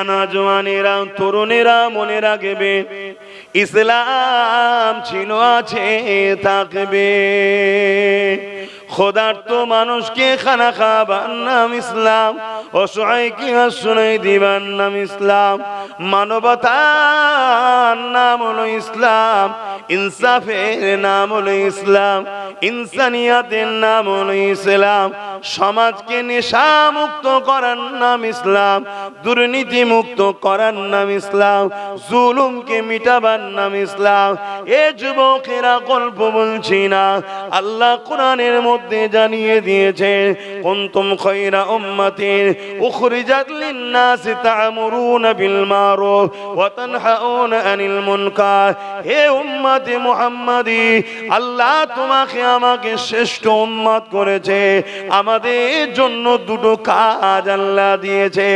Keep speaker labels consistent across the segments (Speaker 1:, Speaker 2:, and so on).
Speaker 1: নওজওয়ানেরা তরুণেরা মনে রাখবে ইসলাম ছিল আছে থাকবে ক্ষুধার্ত মানুষকে খানা খাবার নাম ইসলাম অসহায়কে আশ্রয় দিবার নাম ইসলাম মানবতার নাম হলো ইসলাম ইনসাফের নাম হলো ইসলাম ইনসানিয়াতের নাম হলো ইসলাম সমাজকে নেশা মুক্ত করার নাম ইসলাম দুর্নীতি মুক্ত করার নাম ইসলাম জুলুমকে মিটাবার নাম ইসলাম এ যুবকেরা গল্প বলছি না আল্লাহ কোরআনের মধ্যে জানিয়ে দিয়েছে কুনতুম খায়রা উম্মাতিন উখরিজাত লিন-নাসি তা'মুরুনা বিল মারুফ ওয়া তানহাউনা আনিল মুনকার হে উম্মতে মুহাম্মাদি আল্লাহ তোমাকে আমাকে শ্রেষ্ঠ উম্মত করেছে আমাদের জন্য দুটো কাজ আল্লাহ দিয়েছে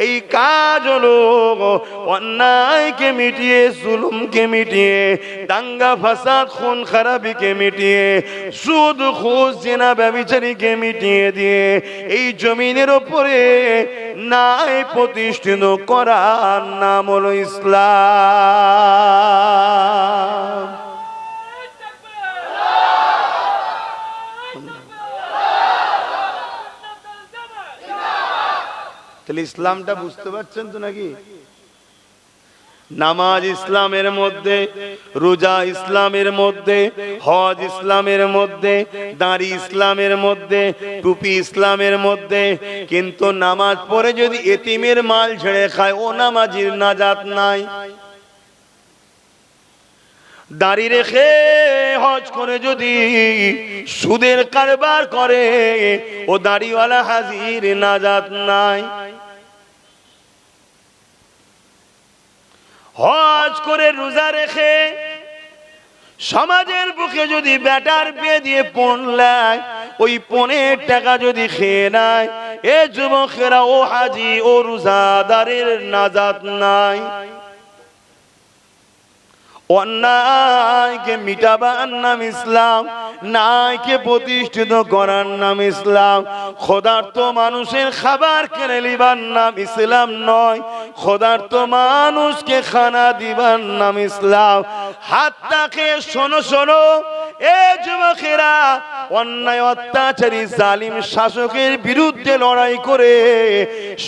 Speaker 1: এই কাজ হলো অন্যায়কে মিটিয়ে জুলুমকে মিটিয়ে দাঙ্গা ফাসাদ খুন খারাপিকে মিটিয়ে সুদ ঘুষ জিনা ব্যভিচারীকে মিটিয়ে দিয়ে এই জমিনের উপরে ন্যায় প্রতিষ্ঠিত করার নাম হলো ইসলাম তাহলে ইসলামটা বুঝতে পারছেন তো নাকি নামাজ ইসলামের মধ্যে রোজা ইসলামের মধ্যে হজ ইসলামের মধ্যে দাড়ি ইসলামের মধ্যে টুপি ইসলামের মধ্যে কিন্তু নামাজ পড়ে যদি এতিমের মাল ছেড়ে খায় ও নামাজির নাজাত নাই দাড়ি রেখে হজ করে যদি সুদের কারবার করে ও দাড়িওয়ালা হাজির নাজাত নাই হজ করে রোজা রেখে সমাজের বুকে যদি বেটার বিয়ে দিয়ে পণ লায় ওই পণের টাকা যদি খেয়ে নেয় এ যুবকেরা ও হাজি ও রোজাদারের নাজাত নাই অন্যায়কে মিটাবার নাম ইসলাম ন্যায়কে প্রতিষ্ঠিত করার নাম ইসলাম ক্ষুধার্ত মানুষের খাবার কিনে নিবার নাম ইসলাম নয় ক্ষুধার্ত মানুষকে খানা দিবার নাম ইসলাম হাতটাকে শোনো শোনো এ যুবকেরা অন্যায় অত্যাচারী জালিম শাসকের বিরুদ্ধে লড়াই করে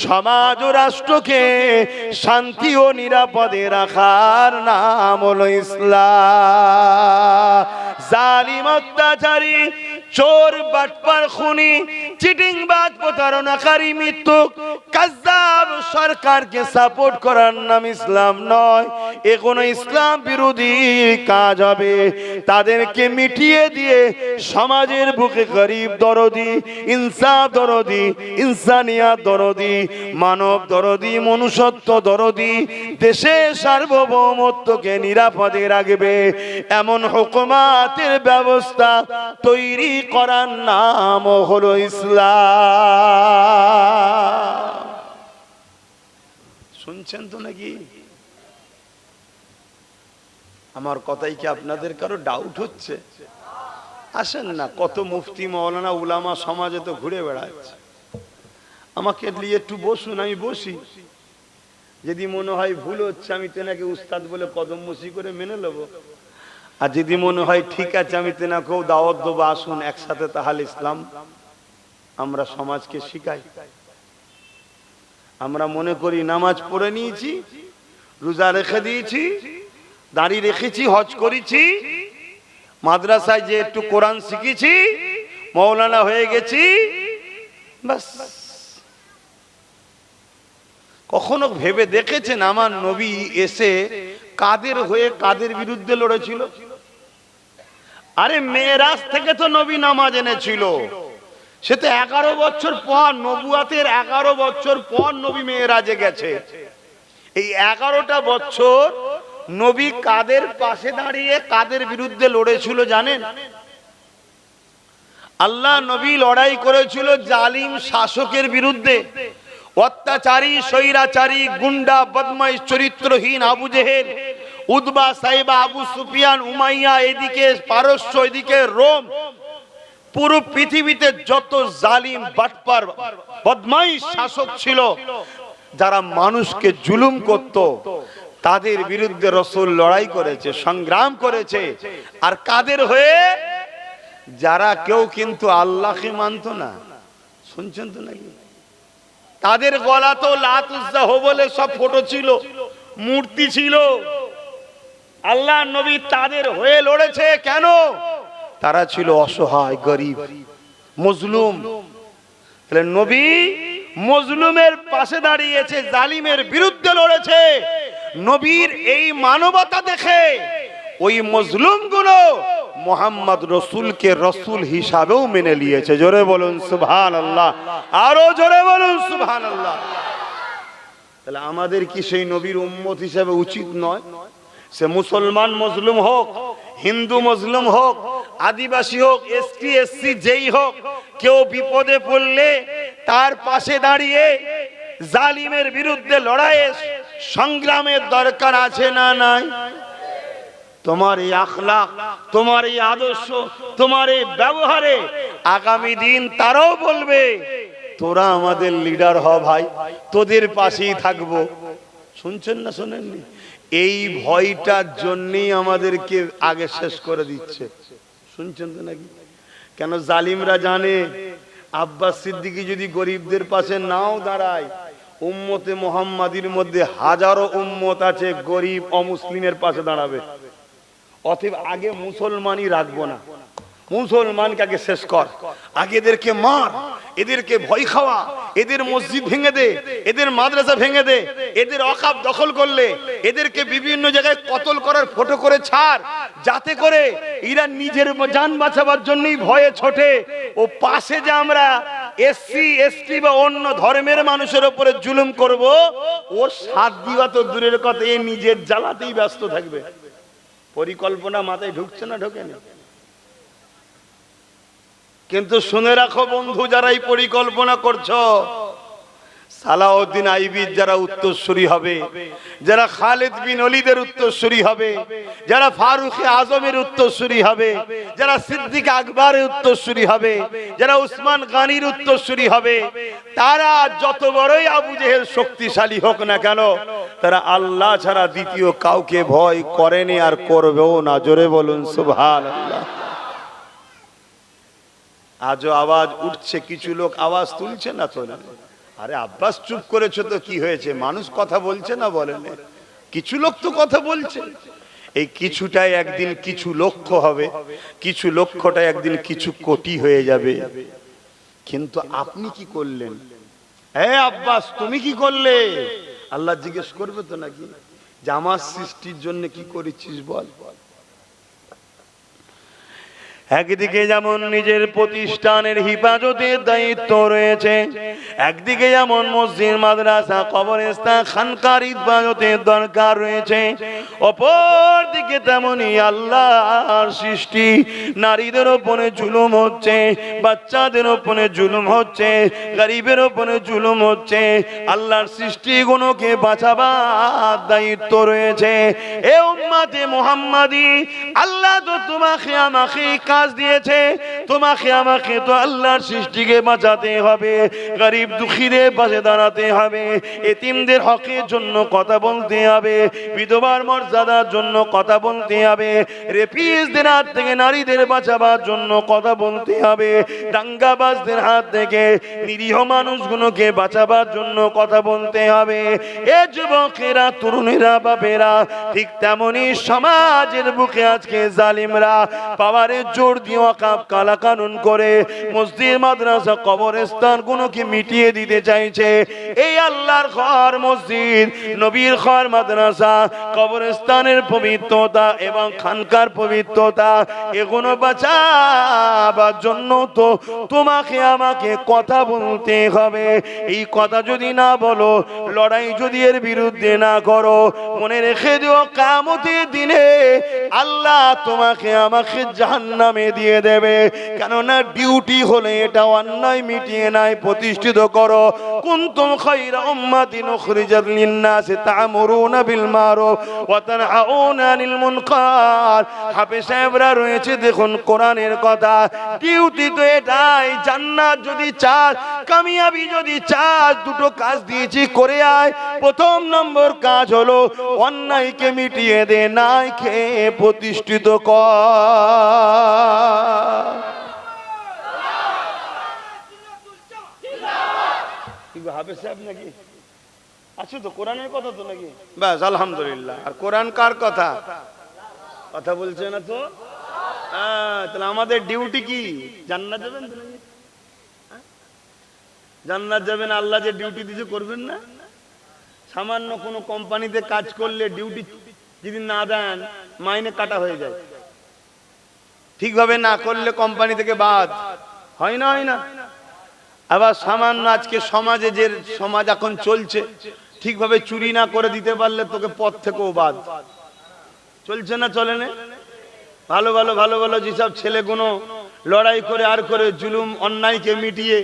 Speaker 1: সমাজ ও রাষ্ট্রকে শান্তি ও নিরাপদে রাখার নাম হলো ইসলাম জালিম অত্যাচারী চোর বাটপার খুনি চিটিংবাজ প্রতারণাকারী মিথ্যুক কাযযাব সরকারকে সাপোর্ট করার নাম ইসলাম নয় এ কোনো ইসলাম বিরোধী কাজ হবে তাদেরকে মিটিয়ে দিয়ে সমাজের বুকে গরিব দরদি ইনসাফ দরদি ইনসানিয়াত দরদি মানব দরদি মনুষ্যত্ব দরদি দেশের সার্বভৌমত্বকে নিরাপদে রাখবে এমন হুকুমাতের ব্যবস্থা তৈরি করার নাম হলো ইসলাম শুনছেন তো নাকি আমার কথাই কি আপনাদের কারো ডাউট হচ্ছে আসেন না কত মুফতি মাওলানা উলামা সমাজে তো ঘুরে বেড়াচ্ছে আমাকে নিয়ে একটু বসুন আমি বসি যদি মনে হয় ভুল হচ্ছে আমি তেনাকে উস্তাদ বলে কদম বসি করে মেনে নেব আর যদি মনে হয় ঠিক আছে আমি তেনাকেও দাওয়াত দেবো আসুন একসাথে তাহলে ইসলাম আমরা সমাজকে শিখাই আমরা মনে করি নামাজ পড়ে নিয়েছি রোজা রেখে দিয়েছি দাড়ি রেখেছি হজ করেছি মাদ্রাসায় যে একটু কোরআন শিখেছি মৌলানা হয়ে গেছি বাস কখনো ভেবে দেখেছেন আমার নবী এসে কাদের হয়ে কাদের বিরুদ্ধে লড়েছিল আরে মেরাজ থেকে তো নবী নামাজ এনেছিল সে তো 11 বছর পর নবুয়াতের 11 বছর পর নবী মেরাজে গেছে এই 11টা বছর নবী কাদের পাশে দাঁড়িয়ে কাদের বিরুদ্ধে লড়েছিল জানেন আল্লাহ নবী লড়াই করেছিল জালিম শাসকের বিরুদ্ধে অত্যাচারী স্বৈরাচারী গুন্ডা বদমাইশ চরিত্রহীন আবু জেহেল উতবা সাইবা আবু সুফিয়ান উমাইয়া এদিকে পারস্য এদিকে রোম পুরো পৃথিবীতে যত জালিম বাটপার বদমাইশ শাসক ছিল যারা মানুষকে জুলুম করত তাদের বিরুদ্ধে রাসূল লড়াই করেছে, সংগ্রাম করেছে। আর কাদের হয়ে? যারা কেউ কিন্তু আল্লাহকে মানত না। শুনছেন তো নাকি? তাদের গলা তো লাত উজ্জা বলে সব ফটো ছিল, মূর্তি ছিল। আল্লাহ নবী তাদের হয়ে লড়েছে। কেন? তারা ছিল অসহায়, গরিব, মজলুম। তাহলে নবী মজলুমের পাশে দাঁড়িয়েছে, জালিমের বিরুদ্ধে লড়েছে। নবীর এই মানবতা দেখে ওই মজলুমগুলো মুহাম্মদ রাসূলকে রাসূল হিসাবেও মেনে নিয়েছে। জোরে বলুন সুবহানাল্লাহ, আরো জোরে বলুন সুবহানাল্লাহ। তাহলে আমাদের কি সেই নবীর উম্মত হিসাবে উচিত নয়? সে মুসলমান মজলুম হোক, হিন্দু মজলুম হোক, আদিবাসী হোক, এসটি এসসি যেই হোক, কেউ বিপদে পড়লে তার পাশে দাঁড়িয়ে জালিমের বিরুদ্ধে লড়াইয়ে সংগ্রামের দরকার আছে না নাই? তোমার এই আখলাক, তোমার এই আদর্শ, তোমার এই ব্যবহারে আগামী দিন তারাও বলবে তোরা আমাদের লিডার হ ভাই, তোদের পাশেই থাকবো। শুনছেন না শোনেননি? এই ভয়টার জন্যই আমাদেরকে আগে শেষ করে দিচ্ছে। শুনছেন তো নাকি? কেন? জালিমরা জানে আব্বাস সিদ্দিকী যদি গরিবদের পাশে নাও দাঁড়ায়, উম্মতে মুহাম্মাদির মধ্যে হাজারো উম্মত আছে গরিব অমুসলিমের পাশে দাঁড়াবে। অতএব আগে মুসলমানই রাখবো না, মুসলমানকে আগে শেষ কর, আগে এদেরকে মার, এদেরকে ভয় খাওয়া, এদের মসজিদ ভেঙে দে, এদের মাদ্রাসা ভেঙে দে, এদের অকাপ দখল করলে এদেরকে বিভিন্ন জায়গায় কতল করার ফটো করে ছাড়, যাতে করে এরা নিজের জান বাঁচাবার জন্যই ভয়ে ছোটে। ও পাশে যে আমরা এসসি এসটি বা অন্য ধর্মের মানুষের উপরে জুলুম করব, ওর সাথ দিবা তো দূরের কথা, এ নিজের জ্বালাতেই ব্যস্ত থাকবে। পরিকল্পনা মাথায় ঢুকছে না? ঢোকেনি? কিন্তু শুনে রাখো বন্ধু, যারা এই পরিকল্পনা করছো, সালাউদ্দিন আইবির যারা উত্তরসূরি হবে, যারা খালিদ বিন ওলীদের উত্তরসূরি হবে, যারা ফারুক আজমের উত্তরসূরি হবে, যারা সিদ্দিক আকবরের উত্তরসূরি হবে, যারা উসমান গনির উত্তরসূরি হবে, তারা যত বড়ই আবু জেহেল শক্তিশালী হোক না কেন, তারা আল্লাহ ছাড়া দ্বিতীয় কাউকে ভয় করেনি আর করবেও না। জোরে বলুন সুবহানাল্লাহ। আজও আওয়াজ উঠছে, কিছু লোক আওয়াজ তুলছে না তো না? আরে আব্বাস চুপ করেছো তো কি হয়েছে? মানুষ কথা বলছে না বলেন? কিছু লোক তো কথা বলছে। এই কিছুটাই একদিন কিছু লক্ষ হবে, কিছু লক্ষটা একদিন কিছু কোটি হয়ে যাবে। কিন্তু আপনি কি করলেন? হ্যাঁ আব্বাস তুমি কি করলে? আল্লাহ জিজ্ঞেস করবে তো নাকি যে আমার সৃষ্টির জন্য কি করেছিস বল। একদিকে যেমন নিজের প্রতিষ্ঠানের হিফাজতের দায়িত্ব রয়েছে, একদিকে যেমন মসজিদ মাদ্রাসা কবরস্থান খানকার হিফাজতের দরকার রয়েছে, অপর দিকে তেমনি আল্লাহর সৃষ্টি নারীদের উপরে জুলুম হচ্ছে, বাচ্চাদের উপরে জুলুম হচ্ছে, গরিবের উপরে জুলুম হচ্ছে। আল্লাহর সৃষ্টিগুলোকে বাঁচাবার দায়িত্ব রয়েছে। এ উম্মতে মুহাম্মাদি, আল্লাহ তো তোমাকে আমাকে কাজ দিয়েছে, তোমাকে আমাকে তো আল্লাহর সৃষ্টিকে বাঁচাতে হবে, গরিব দুঃখীদের পাশে দাঁড়াতে হবে, এতিমদের হকের জন্য কথা বলতে হবে, বিধবার মর্যাদার জন্য কথা বলতে হবে, রেপিস্টদের হাত থেকে নারীদের বাঁচাবার জন্য কথা বলতে হবে, দাঙ্গাবাজদের হাত থেকে নিরীহ মানুষগুলোকে বাঁচাবার জন্য কথা বলতে হবে। এ যুবকেরা, তরুণেরা, বাপেরা, ঠিক তেমনি সমাজের বুকে আজকে জালিমরা পাওয়ারের জোর দিয়ে ওয়াকফ কালা কানুন করে মসজিদ মাদ্রাসা কবরস্থান গুলোকে মিটিয়ে দিতে চাইছে। এই আল্লাহর ঘর মসজিদ, নবীর ঘর মাদ্রাসা কবরস্থানের পবিত্রতা এবং খানকার পবিত্রতা, এগুলো বাঁচাবার জন্য তো তোমাকে আমাকে কথা বলতে হবে। এই কথা যদি না বলো, লড়াই যদি এর বিরুদ্ধে না করো, মনে রেখে দিও কিয়ামতের দিনে আল্লাহ তোমাকে আমাকে জাহান্নামে দিয়ে দেবে। কেননা ডিউটি হলে এটা অন্যায় মিটিয়ে নাই প্রতিষ্ঠিত করো, কুনতুম খায়রা উম্মাতিন উখরিজাত লিন-নাসি তা'মুরুনা বিল মারুফ ওয়া তানহাউনা আনিল মুনকার। হাফেজ সাহেবরা রয়েছে, দেখুন কোরআনের কথা। ডিউটি তো এটাই, জান্নাত যদি চাস, কামিয়াবি যদি চাস, দুটো কাজ দিয়েছি করে আয়। প্রথম নম্বর কাজ হলো অন্যায়কে মিটিয়ে দে, ন্যায়কে প্রতিষ্ঠিত কর। হাফেজ সাহেব নাকি আছো তো? কোরআনের কথা তো নাকি? ব্যাস আলহামদুলিল্লাহ। আর কোরআন কার কথা? কথা বলছে না তো? তাহলে আমাদের ডিউটি কি? জান্নাত যাবেন তো নাকি? জান্নাত যাবেন, আল্লাহ যে ডিউটি দিতে করবেন না? সামান্য কোনো কোম্পানিতে কাজ করলে ডিউটি যদি না দেন মাইনে কাটা হয়ে যায়, ঠিকভাবে না করলে কোম্পানি থেকে বাদ হয় না, হয় না? আবার সামান্য আজকে সমাজে যে সমাজ এখন চলছে, ঠিকভাবে চুরি না করে দিতে পারলে তোকে পথ থেকেও বাদ। চলছে না, চলে না? ভালো ভালো ভালো ভালো যেসব ছেলেগুলো লড়াই করে আর করে জুলুম অন্যায়কে মিটিয়ে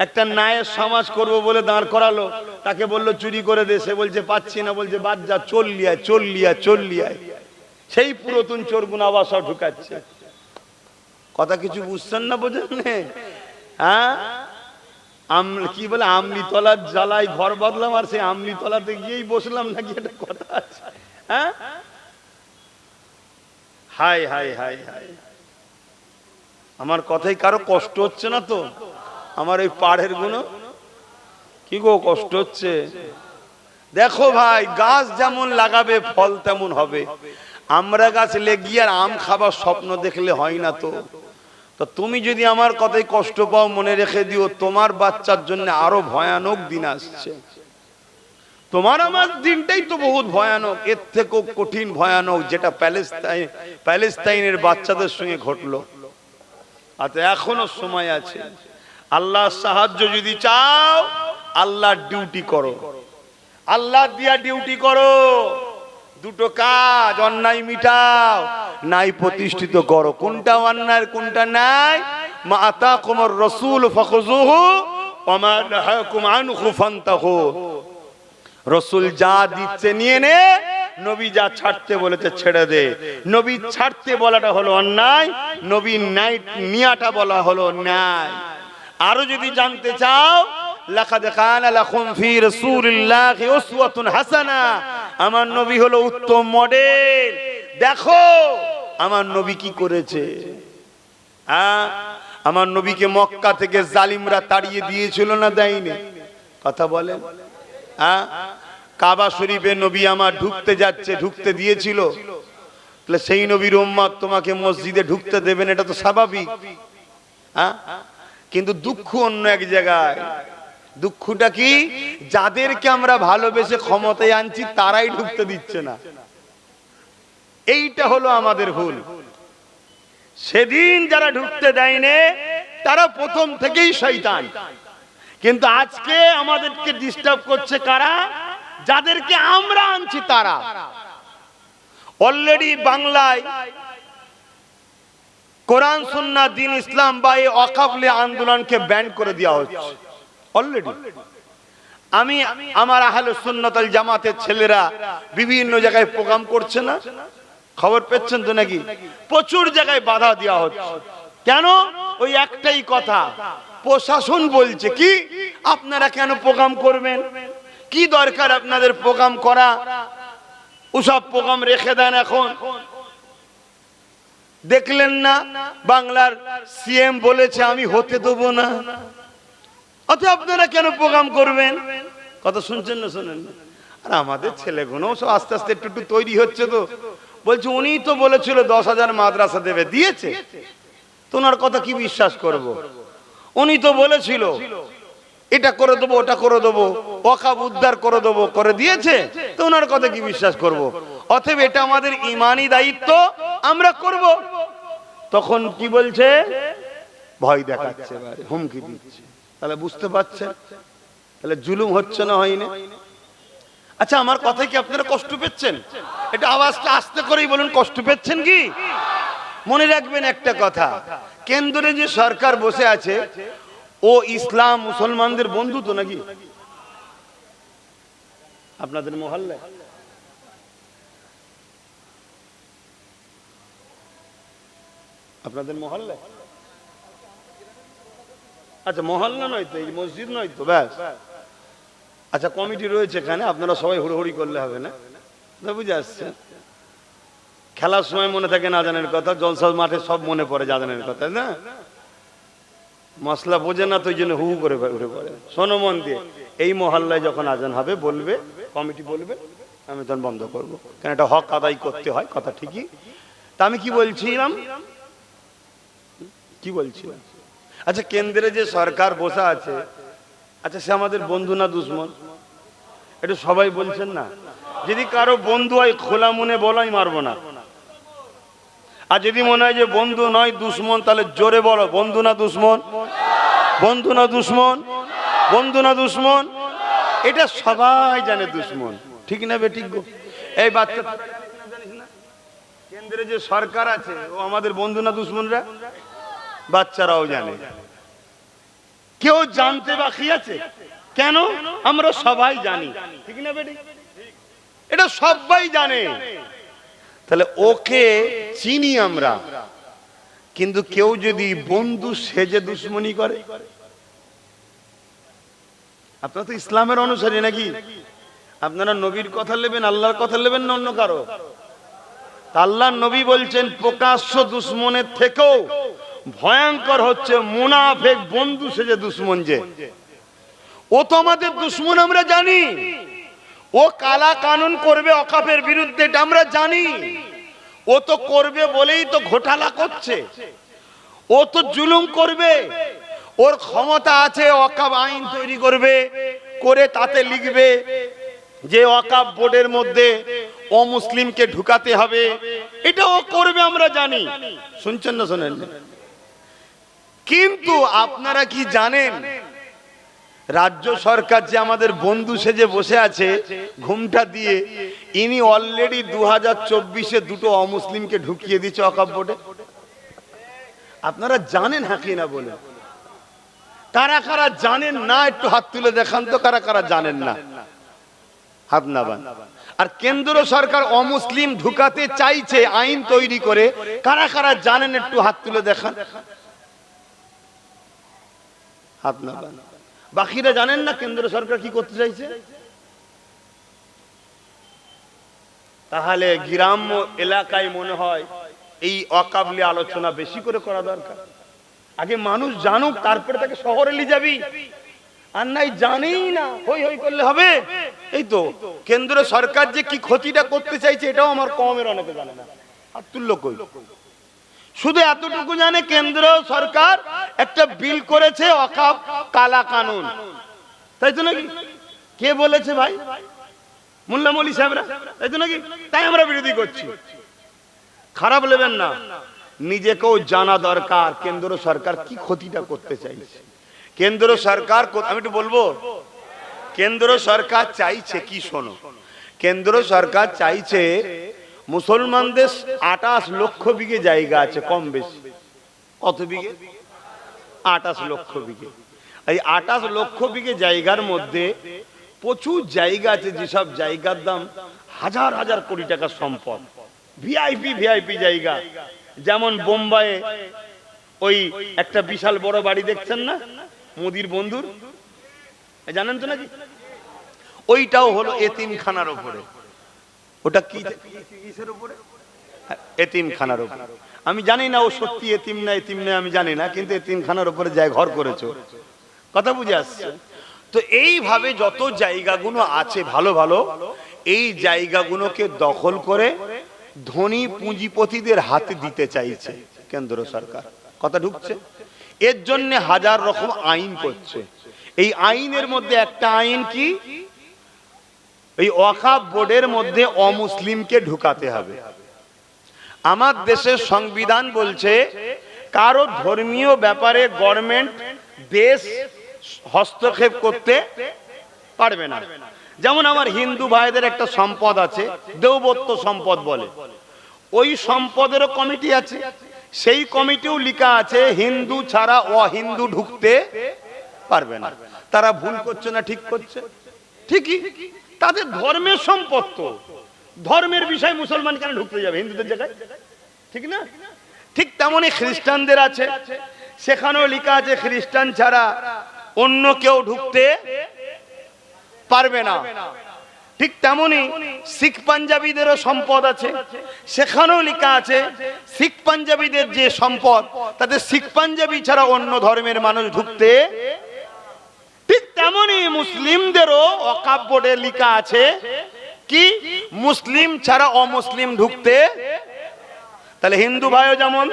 Speaker 1: একটা ন্যায়ের সমাজ করব বলে দাঁড় করালো, তাকে বললো চুরি করে দে, সে বলছে পাচ্ছি না, বলছে বাদ যা, চল্লিয়ায়। সেই পুরাতন চোরগুলো আবার সব ঢুকাচ্ছে। কথা কিছু বুঝছেন না, বোঝেন না? হ্যাঁ, কি বলে আমলি তলার জ্বালাই ঘর বদলাম, আর সেই আমলি তলাতে গিয়েই বসলাম নাকি, একটা কথা আছে। হ্যাঁ, হাই হাই হাই হাই, আমার কথাই কারো কষ্ট হচ্ছে না তো? আমার এই পাড়ের গুলো কি গো কষ্ট হচ্ছে? দেখো ভাই, গাছ যেমন লাগাবে ফল তেমন হবে। আমরা গাছ লেগিয়ে আর আম খাবার স্বপ্ন দেখলে হয় না তো। তো তুমি যদি আমার কথাই কষ্ট পাও, মনে রেখে দিও তোমার বাচ্চার জন্য আরো ভয়ানক দিন আসছে। তোমার আমার দিনটাই তো বহুত ভয়ানক, এর থেকেও কঠিন ভয়ানক যেটা প্যালেস্তাইনের বাচ্চাদের সঙ্গে ঘটলো। আচ্ছা, এখনো সময় আছে। আল্লাহর সাহায্য যদি চাও, আল্লাহর ডিউটি করো, আল্লাহ দিয়া ডিউটি করো। দুটো কাজ, অন্যায় মিটাও, ন্যায় প্রতিষ্ঠিত করো। কোনটা অন্যায় কোনটা ন্যায়? মা আতাকুমুর রাসূল ফাখুযুহু ওয়া মা নাহাকুম আনহু ফান্তাহু। রাসূল যা দিচ্ছে নিয়ে নে, নবী যা ছাড়তে বলেছে ছেড়ে দে। নবী ছাড়তে বলাটা হলো অন্যায়, নবী ন্যায় নিয়াটা বলা হলো ন্যায়। আরো যদি জানতে চাও, লাকাদ কানা লাকুম ফি রাসূলিল্লাহি উসওয়াতুন হাসানা, আমার নবী হলো উত্তম মডেল। দেখো আমার নবী কি করেছে। আমার নবীকে মক্কা থেকে জালিমরা তাড়িয়ে দিয়েছিল না, দেয়নি? কথা বলেন। কাবা শরীফে নবী আমার ঢুকতে যাচ্ছে, ঢুকতে দিয়েছিল? তাহলে সেই নবীর উম্মত তোমাকে মসজিদে ঢুকতে দেবেন, এটা তো স্বাভাবিক। কিন্তু দুঃখ অন্য এক জায়গায়। দুঃখটা কি? যাদেরকে আমরা ভালোবেসে ক্ষমতায় আনছি তারাই ঢুকতে দিচ্ছে না। এইটা হলো আমাদের ভুল। সেদিন যারা ঢুকতে দেয়নি তারা প্রথম থেকেই শয়তান। কিন্তু আজকে আমাদেরকে ডিস্টার্ব করছে কারা? যাদেরকে আমরা আনছি তারা। অলরেডি বাংলায় কোরআন সুন্নাহ দ্বীন ইসলাম বা এই ওয়াকফলে আন্দোলনকে ব্যান করে দেওয়া হচ্ছে অলরেডি। আমি আমার আহলুস সুন্নাত ওয়াল জামাতের ছেলেরা বিভিন্ন জায়গায় প্রোগ্রাম করছে না, খবর পেয়েছেন তো নাকি? প্রচুর জায়গায় বাধা দেওয়া হচ্ছে। কেন? ওই একটাই কথা, প্রশাসন বলছে কি আপনারা কেন প্রোগ্রাম করবেন, কি দরকার আপনাদের প্রোগ্রাম করা, ওসব প্রোগ্রাম রেখে দেন। এখন দেখলেন না বাংলার সিএম বলেছে আমি হতে দেবো না, অথচ আপনারা কেন প্রোগ্রাম করবেন? কথা শুনছেন না? শোনেন না? আর আমাদের ছেলেগুলো সব আস্তে আস্তে একটু একটু তৈরি হচ্ছে। তো বলছে উনি তো বলেছিল 10,000 মাদ্রাসা দেবে, দিয়েছে? তোমার কথা কি বিশ্বাস করব? উনি তো বলেছিল এটা করে দেবো, ওটা করে দেবো, ওয়াকফ উদ্ধার করে দেবো, করে দিয়েছে? তো ওনার কথা কি বিশ্বাস করব? অতএব এটা আমাদের ঈমানি দায়িত্ব, আমরা করব। তখন কি বলছে? ভয় দেখাচ্ছে, হুমকি দিচ্ছে। তাহলে বুঝতে পারছেন তাহলে জুলুম হচ্ছে না, হয়নি? আচ্ছা, আমার কথায় কি আপনারা কষ্ট পেয়েছেন? এটা আওয়াজটা আস্তে করেই বলুন, কষ্ট পেয়েছেন কি? মনে রাখবেন একটা কথা, কেন্দ্রে যে সরকার বসে আছে ও ইসলাম মুসলমানদের বন্ধু তো নাকি? আপনাদের মহল্লায়? আপনাদের মহল্লায়? আচ্ছা, মহল্লা নয় তো, এই মসজিদ নয় তো, ব্যাস। আচ্ছা, কমিটি রয়েছে এখানে, আপনারা সবাই হুড়োহুড়ি করলে হবে না, বুঝে আসছে। খেলার সময় মনে থাকে না আজানের কথা, জলসা মাঠে সব মনে পড়ে আজানের কথা, না? মশলা বোঝে না তো, ওই জন্য হু করে উঠে পড়ে। শোনো মন দিয়ে, এই মহল্লায় যখন আজান হবে বলবে, কমিটি বলবে, আমি তখন বন্ধ করব, কারণ এটা হক আদায় করতে হয়, কথা ঠিকই। তা আমি কি বলছিলাম, আচ্ছা, কেন্দ্রে যে সরকার বসা আছে, আচ্ছা, সে আমাদের বন্ধু না দুশ্মন? এটা সবাই বলছেন না? যদি কারো বন্ধু হয় খোলা মনে বলো, আমি মারবো না। আর যদি মনে হয় যে বন্ধু নয় দুশ্মন, তাহলে জোরে বলো, বন্ধু না দুশ্মন? বন্ধু না দুশ্মন? বন্ধু না দুশ্মন? এটা সবাই জানে দুশ্মন, ঠিক না বে? ঠিক। এই বাচ্চা, কেন্দ্রে যে সরকার আছে ও আমাদের বন্ধু না দুশ্মনরা? বাচ্চারাও জানে। কেউ জানতে বাকি আছে? কেন? আমরা সবাই জানি, ঠিক না বেটি? এটা সবাই জানে। তাহলে ওকে চিনি আমরা, কিন্তু কেউ যদি বন্ধু সেজে দুশ্মনী করে, আপনারা তো ইসলামের অনুসারী নাকি? আপনারা নবীর কথা নেবেন, আল্লাহর কথা নেবেন না অন্য কারো? আল্লাহর নবী বলছেন, প্রকাশ্য দুশ্মনের থেকেও ভয়ঙ্কর হচ্ছে মুনাফিক বন্ধু সেজে দুশ্মন। যে ও তো আমাদের দুশ্মন, আমরা জানি। ও কালা কানুন করবে ওয়াকফের বিরুদ্ধে, এটা আমরা জানি। ও তো করবে বলেই তো ঘোটালা করছে। ও তো জুলুম করবে, ওর ক্ষমতা আছে, ওয়াকফ আইন তৈরি করবে, করে তাতে লিখবে যে ওয়াকফ বোর্ডের মধ্যে অমুসলিমকে ঢুকাতে হবে। এটা ও করবে, আমরা জানি। শুনছেন না শোনেন? কিন্তু আপনারা কি জানেন, রাজ্য সরকার যে আমাদের বন্ধু সেজে বসে আছে ঘুমটা দিয়ে, ইনি অলরেডি 2024-এ দুটো অমুসলিমকে ঢুকিয়ে দিচ্ছে ওয়াকফ বোর্ডে। আপনারা জানেন হ্যাঁ কি না বলে? কারা কারা জানেন না একটু হাত তুলে দেখান তো, কারা কারা জানেন না? হাত নামান। আর কেন্দ্র সরকার অমুসলিম ঢুকাতে চাইছে আইন তৈরি করে, কারা কারা জানেন একটু হাত তুলে দেখান। হাত নামান। বাকিরা জানেন না কেন্দ্র সরকার কি করতে চাইছে? তাহলে গ্রাম্য এলাকায় মনে হয় এই ওয়াকফ নিয়ে আলোচনা বেশি করে করা দরকার। আগে মানুষ জানুক, তারপরে তাকে শহরে নিয়ে যাবি। আর নাই জানেই না, হই হই করলে হবে? এই তো কেন্দ্র সরকার যে কি ক্ষতিটা করতে চাইছে, এটাও আমার কমের অনেকে জানে না। হাত তুললো কই? শুধু এতটুকু জানে কেন্দ্র সরকার একটা বিল করেছে ওয়াকফ কালা কানুন, তাই তো নাকি? কে বলেছে ভাই? মোল্লা মৌলী সাহেবরা, তাই তো নাকি? তাই আমরা বিরোধী করছি। খারাপ নেবেন না, নিজেকেও জানা দরকার কেন্দ্র সরকার কি ক্ষতিটা করতে চাইছে। কেন্দ্র সরকার, আমি একটু বলবো, কেন্দ্র সরকার চাইছে কি শোনো, কেন্দ্র সরকার চাইছে মুসলমানদের 28 লক্ষ বিঘে জায়গা আছে কম বেশি। কত বিঘে? 28 লক্ষ বিঘে। এই 28 লক্ষ বিঘে জায়গার মধ্যে প্রচুর জায়গা আছে, যেসব জায়গার দাম হাজার হাজার কোটি টাকার সম্পদ, ভিআইপি জায়গা। যেমন বোম্বাইয়ে ওই একটা বিশাল বড় বাড়ি দেখছেন না মোদির বন্ধুর, জানেন তো নাকি? ওইটাও হলো এতিমখানার উপরে। ওটা কি কিসের উপরে? এতিমখানার উপরে। আমি জানি না ও সত্যি এতিম না আমি জানি না, কিন্তু এতিমখানার উপরে যায় ঘর করেছো। কথা বুঝে আসছে তো? এইভাবে যত জায়গাগুলো আছে ভালো ভালো, এই জায়গাগুলোকে দখল করে ধনী পুঁজিপতিদের হাতে দিতে চাইছে কেন্দ্র সরকার। কথা ঢুকছে? এর জন্য হাজার রকম আইন করছে। এই আইনের মধ্যে একটা আইন কি, এই ওয়াকফ বোর্ডের মধ্যে অমুসলিমকে ঢুকাতে হবে। আমার দেশের সংবিধান বলছে কারো ধর্মীয় ব্যাপারে গভর্নমেন্ট দেশ হস্তক্ষেপ করতে পারবে না। যেমন আমার হিন্দু ভাইদের একটা সম্পদ আছে, দেবত্ব সম্পদ বলে, ওই সম্পদেরও কমিটি আছে। সেই কমিটিও লেখা আছে হিন্দু ছাড়া অহিন্দু ঢুকতে পারবে না। তারা ভুল করছে না ঠিক করছে? ঠিকই। তাদের ধর্মের সম্পদ, তো ধর্মের বিষয় মুসলমান কেন ঢুকতে যাবে হিন্দুদের জায়গায়, ঠিক না? ঠিক তেমনই খ্রিস্টানদের আছে, সেখানেও লেখা আছে খ্রিস্টান ছাড়া অন্য কেউ ঢুকতে পারবে না। ঠিক তেমনি শিখ পাঞ্জাবিদেরও সম্পদ আছে, সেখানেও লেখা আছে শিখ পাঞ্জাবিদের যে সম্পদ তাতে শিখ পাঞ্জাবি ছাড়া অন্য ধর্মের মানুষ ঢুকতে। ঠিক তেমনি মুসলিমদেরও ওয়াকফ বোর্ডে লেখা আছে কি মুসলিম ছাড়া অমুসলিম ঢুকতে। তাহলে হিন্দু ভাইও যেমন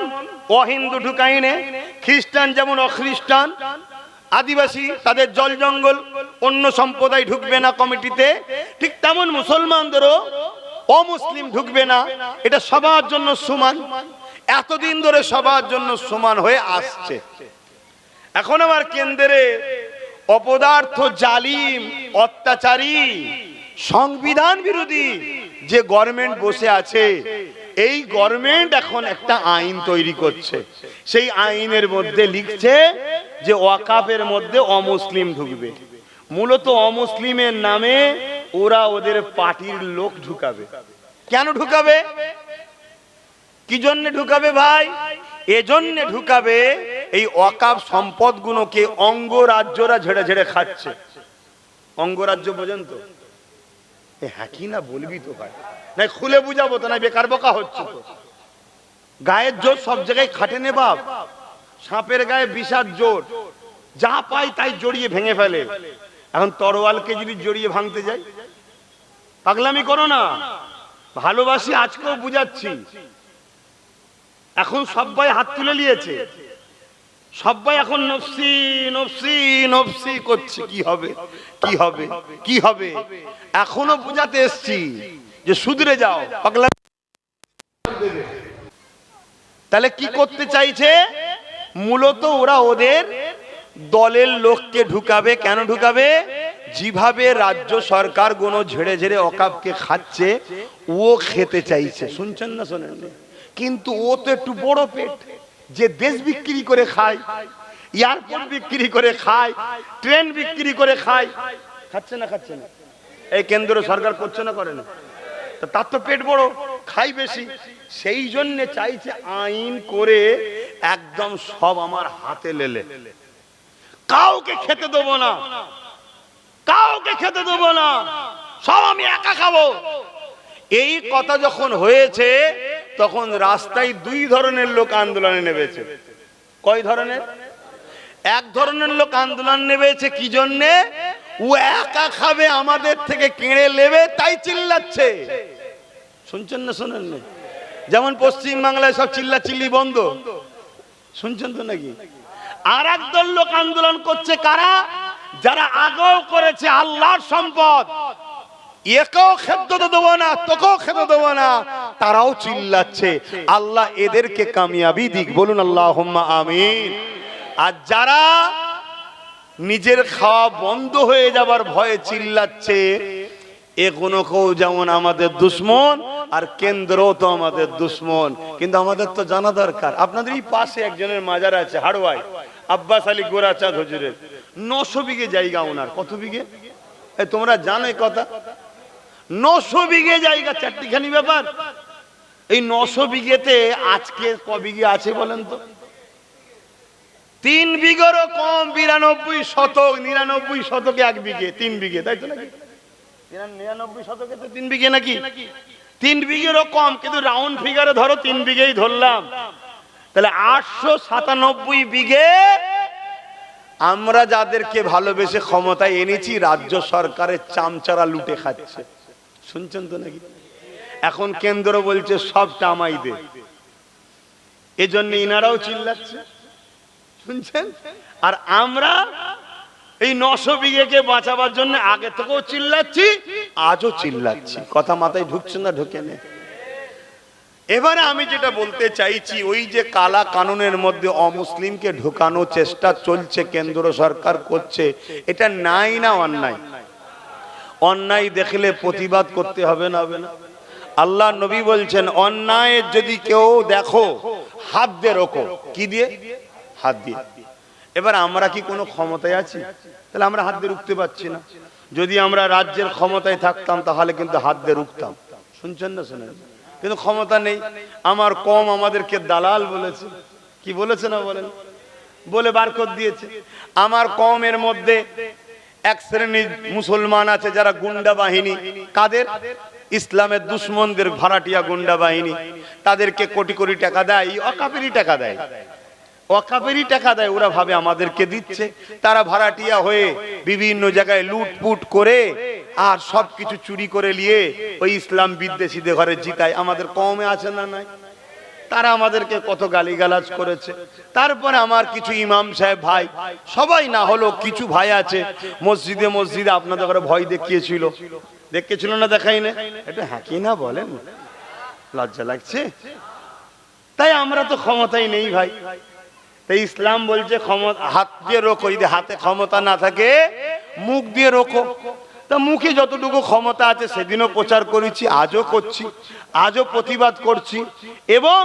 Speaker 1: অহিন্দু ঢুকাইনে, খ্রিস্টান যেমন অখ্রিস্টান, আদিবাসী তাদের জল জঙ্গল অন্য সম্প্রদায় ঢুকবে না কমিটিতে, ঠিক তেমন মুসলমানদেরও অমুসলিম ঢুকবে না। এটা সবার জন্য সমান, এতদিন ধরে সবার জন্য সমান হয়ে আসছে। এখন আবার কেন্দ্রে অপদার্থ জালিম অত্যাচারী সংবিধান বিরোধী যে গভর্নমেন্ট বসে আছে, এই গভর্নমেন্ট এখন একটা আইন তৈরি করছে। সেই আইনের মধ্যে লিখছে যে ওয়াকফের মধ্যে অমুসলিম ঢুকবে। মূলত অমুসলিমের নামে ওরা ওদের পার্টির লোক ঢুকাবে। কেন ঢুকাবে? কি জন্য ঢুকাবে ভাই? এজন্য ঢুকাবে এই ওয়াকফ সম্পদগুলোকে অঙ্গরাজ্যরা ঝেড়ে ঝেড়ে খাচ্ছে। অঙ্গরাজ্য পর্যন্ত হ্যাঁ কি না বলবি তো ভাই, নাই খুলে বুঝাবো তো, না বেকার বকা হচ্ছে তো। গায়ের জোর সব জায়গায় খাটে নে বাপ, সাপের গায়ে বিষার জোর, যা পাই তাই জড়িয়ে ভেঙে ফেলে। এখন তরোয়ালকে যদি জড়িয়ে ভাঙতে যাই, পাগলামি করো না, ভালোবাসি আজকেও বুঝাচ্ছি। এখন সবাই হাত তুলে নিয়েছে, সবাই এখন নফসি নফসি নফসি করছে, কি হবে কি হবে কি হবে। এখনো বুঝাতে এসছি যে সুধরে যাও, পাগলা। তাহলে কি করতে চাইছে? মূলত ওরা ওদের দলের লোককে ঢুকাবে। কেন ঢুকাবে? যেভাবে রাজ্য সরকার গুলো ঝেড়ে ঝেড়ে ওয়াকফকে খাচ্ছে, ও খেতে চাইছে। শুনছেন না শোনেন? কিন্তু ও তো একটু বড় পেট, যে দেশ বিক্রি করে খায়, এয়ারপোর্ট বিক্রি করে খায়, ট্রেন বিক্রি করে খায়, খাচ্ছে না খাচ্ছে না? এই কেন্দ্র সরকার করছে না করে না? তার তো পেট বড়, খাই বেশি, সেই জন্য চাইছে আইন করে একদম সব আমার হাতে লেলে, কাউকে খেতে দেবো না, কাউকে খেতে দেবো না, সব আমি একা খাবো। এই কথা যখন হয়েছে তখন রাস্তায় দুই ধরনের লোক আন্দোলনে নেমেছে। কয় ধরনের? এক ধরনের লোক আন্দোলন নেমেছে কি জন্যে? ও একা খাবে, আমাদের থেকে কেড়ে নেবে, তাই চিল্লাচ্ছে। শুনছেন না শোনেন না? যেমন পশ্চিম বাংলায় সব চিল্লাচিল্লি বন্ধ, শুনছেন তো নাকি? আর একদল লোক আন্দোলন করছে, কারা? যারা আগেও করেছে আল্লাহর সম্পদ, একেও খেতে দেবো না, তোকেও খেতে দেবো না, তারাও চিল্লাচ্ছে। আল্লাহ এদেরকে কামিয়াবি দিক, বলুন আল্লাহুম্মা আমিন। আর যারা নিজের খাওয়া বন্ধ হয়ে যাবার ভয়ে চিল্লাচ্ছে, এগুলোকেও যেমন আমাদের দুশ্মন, আর কেন্দ্রও তো আমাদের দুশ্মন। কিন্তু আমাদের তো জানা দরকার, আপনাদের এই পাশে একজনের মাজার আছে হাড়োয়ায়, আব্বাস আলী গোরাচাঁদ হুজুরের 900 বিঘে জায়গা ওনার। কত বিঘে তোমরা জানো এই কথা? 900 বিঘে জায়গা, চারটিখানি ব্যাপার। এই 900 বিঘেতে আজকে ক বিঘে আছে বলেন তো? 3 বিঘেরও কম, 92 শতক। 99 শতকে 1 বিঘে, 3 বিঘে, তাই তো নাকি? 99 শতকে তো 3 বিঘে নাকি? 3 বিঘেরও কম, কিন্তু রাউন্ড ফিগারে ধরো 3 বিঘেই ধরলাম। তাহলে 897 বিঘে আমরা যাদেরকে ভালোবেসে ক্ষমতায় এনেছি, রাজ্য সরকারের চামচারা লুটে খাচ্ছে। শুনছেন তো নাকি? এখন কেন্দ্র বলছে সবটা আমাই দে, এজন্য ইনারাও চিল্লাচ্ছে, শুনছেন? আর আমরা এই 900 বিঘেকে বাঁচাবার জন্য আগে থেকেও চিল্লাচ্ছি, আজও চিল্লাচ্ছি। কথা মাথায় ঢুকছে না? ঢুকে নেই। এবারে আমি যেটা বলতে চাইছি, ওই যে কালা কানুনের মধ্যে অমুসলিমকে ঢুকানোর চেষ্টা চলছে, কেন্দ্র সরকার করছে, এটা নাই না অন্যায়? অন্যায় দেখলে প্রতিবাদ করতে হবে না? হবে না? আল্লাহ নবী বলছেন, অন্যায় যদি কেউ দেখো হাত দিয়ে রোকো। কি দিয়ে? হাত দিয়ে। এবার আমরা কি কোনো ক্ষমতায় আছি? তাহলে আমরা হাত দিয়ে রুখতে পারছি না। যদি আমরা রাজ্যের ক্ষমতায় থাকতাম তাহলে কিন্তু হাত দিয়ে রুখতাম। শুনছেন না? শুনেন। কিন্তু ক্ষমতা নেই। আমার কম আমাদেরকে দালাল বলেছে। কি বলেছে না বলেন? বলে বার করে দিয়েছে। আমার কমের মধ্যে এক শ্রেণীর মুসলমান আছে যারা গুন্ডা বাহিনী। কাদের? ইসলামের দুশ্মনদের ভাড়াটিয়া গুন্ডা বাহিনী। তাদেরকে কোটি কোটি টাকা দেয়, অকাপেরই টাকা দেয়, অকাপেরই টাকা দেয়। ওরা ভাবে আমাদেরকে দিচ্ছে। তারা ভাড়াটিয়া হয়ে বিভিন্ন জায়গায় লুটপুট করে আর সবকিছু চুরি করে নিয়ে ওই ইসলাম বিদ্বেষীদের ঘরে জিতায়। আমাদের কমে আছে না নাই? তারা আমাদেরকে কত গালিগালাজ করেছে। তারপরে আমার কিছু ইমাম সাহেব ভাই, সবাই না হলো কিছু ভাই আছে মসজিদে মসজিদে আপনাদের ঘরে ভয় দেখিয়েছিল। দেখিয়েছিল না? দেখাই না? এটা হ্যাঁ কি না বলেন? লজ্জা লাগছে। তাই আমরা তো ক্ষমতাই নেই ভাই। তাই ইসলাম বলছে ক্ষমতা হাত দিয়ে রোখো। যদি হাতে ক্ষমতা না থাকে মুখ দিয়ে রোখো। তা মুখে যতটুকু ক্ষমতা আছে সেদিনও প্রচার করেছি, আজও করছি, আজও প্রতিবাদ করছি। এবং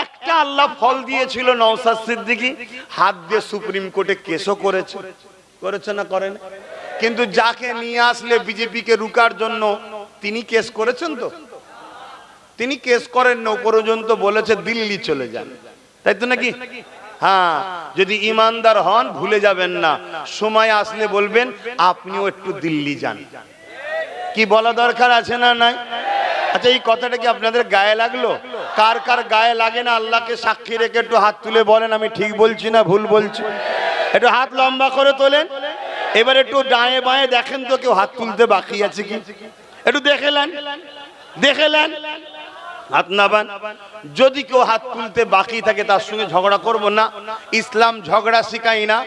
Speaker 1: একটা আল্লাহ ফল দিয়েছিল, নওশাদ সিদ্দিকী হাত দিয়ে সুপ্রিম কোর্টে কেসও করেছে। করেছে না? করেন? কিন্তু যাকে নিয়ে আসলে বিজেপিকে রুকার জন্য তিনি কেস করেছেন তো? তিনি কেস করেন না, পর্যন্ত বলেছে দিল্লি চলে যান। তাই তো নাকি? হ্যাঁ, যদি ইমানদার হন ভুলে যাবেন না, সময় আসলে বলবেন আপনিও একটু দিল্লি যান। কি বলা দরকার আছে না নাই? আচ্ছা, এই কথাটা কি আপনাদের গায়ে লাগলো? কার কার গায়ে লাগে না আল্লাহকে সাক্ষী রেখে একটু হাত তুলে বলেন আমি ঠিক বলছি না ভুল বলছি। একটু হাত লম্বা করে তোলেন। এবার একটু ডায়ে বাঁয়ে দেখেন তো কেউ হাত তুলতে বাকি আছে কি? একটু দেখেলেন, দেখেলেন হাত নাবান। যদি কেউ হাত তুলতে বাকি থাকে তার সঙ্গে ঝগড়া করব না। ইসলাম ঝগড়া শিখাই না।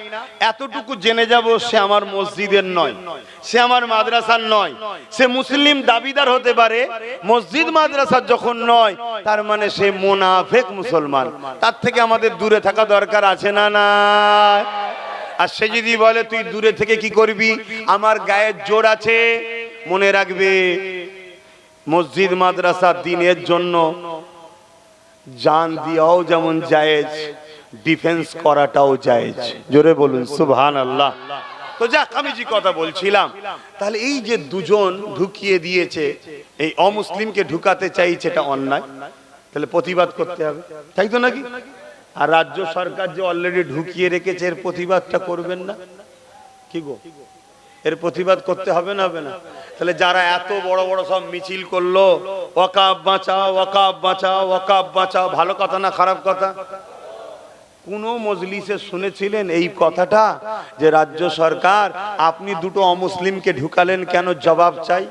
Speaker 1: এতটুকু জেনে যাব সে আমার মসজিদের নয়, সে আমার মাদ্রাসার নয়। সে মুসলিম দাবিদার হতে পারে, মসজিদ মাদ্রাসার যখন নয় তার মানে সে মুনাফিক মুসলমান। তার থেকে আমাদের দূরে থাকা দরকার আছে না না? আর সে যদি বলে তুই দূরে থেকে কি করবি, আমার গায়ের জোর আছে, মনে রাখবে মসজিদ মাদ্রাসা দিনের জন্য জান দিয়াও যেমন জায়েজ, ডিফেন্স করাটাও জায়েজ। জোরে বলুন সুবহানাল্লাহ। তো যাক, আমি যে কথা বলছিলাম, তাহলে এই যে দুজন ঢুকিয়ে দিয়েছে, এই অমুসলিমকে ঢুকাতে চাইছে, এটা অন্যায়। তাহলে প্রতিবাদ করতে হবে, তাই তো নাকি? আর রাজ্য সরকার যে অলরেডি ঢুকিয়ে রেখেছে, এর প্রতিবাদটা করবেন না? কি গো, এর প্রতিবাদ করতে হবে না? হবে না? তাহলে যারা এত বড় বড় সব মিছিল করলো, ওয়াকাফ বাঁচাও, ওয়াকাফ বাঁচাও, ওয়াকাফ বাঁচাও, ভালো কথা না খারাপ কথা? কোন মজলিসে শুনেছিলেন এই কথাটা যে রাজ্য সরকার আপনি দুটো অমুসলিমকে ঢুকালেন কেন, জবাব চাই?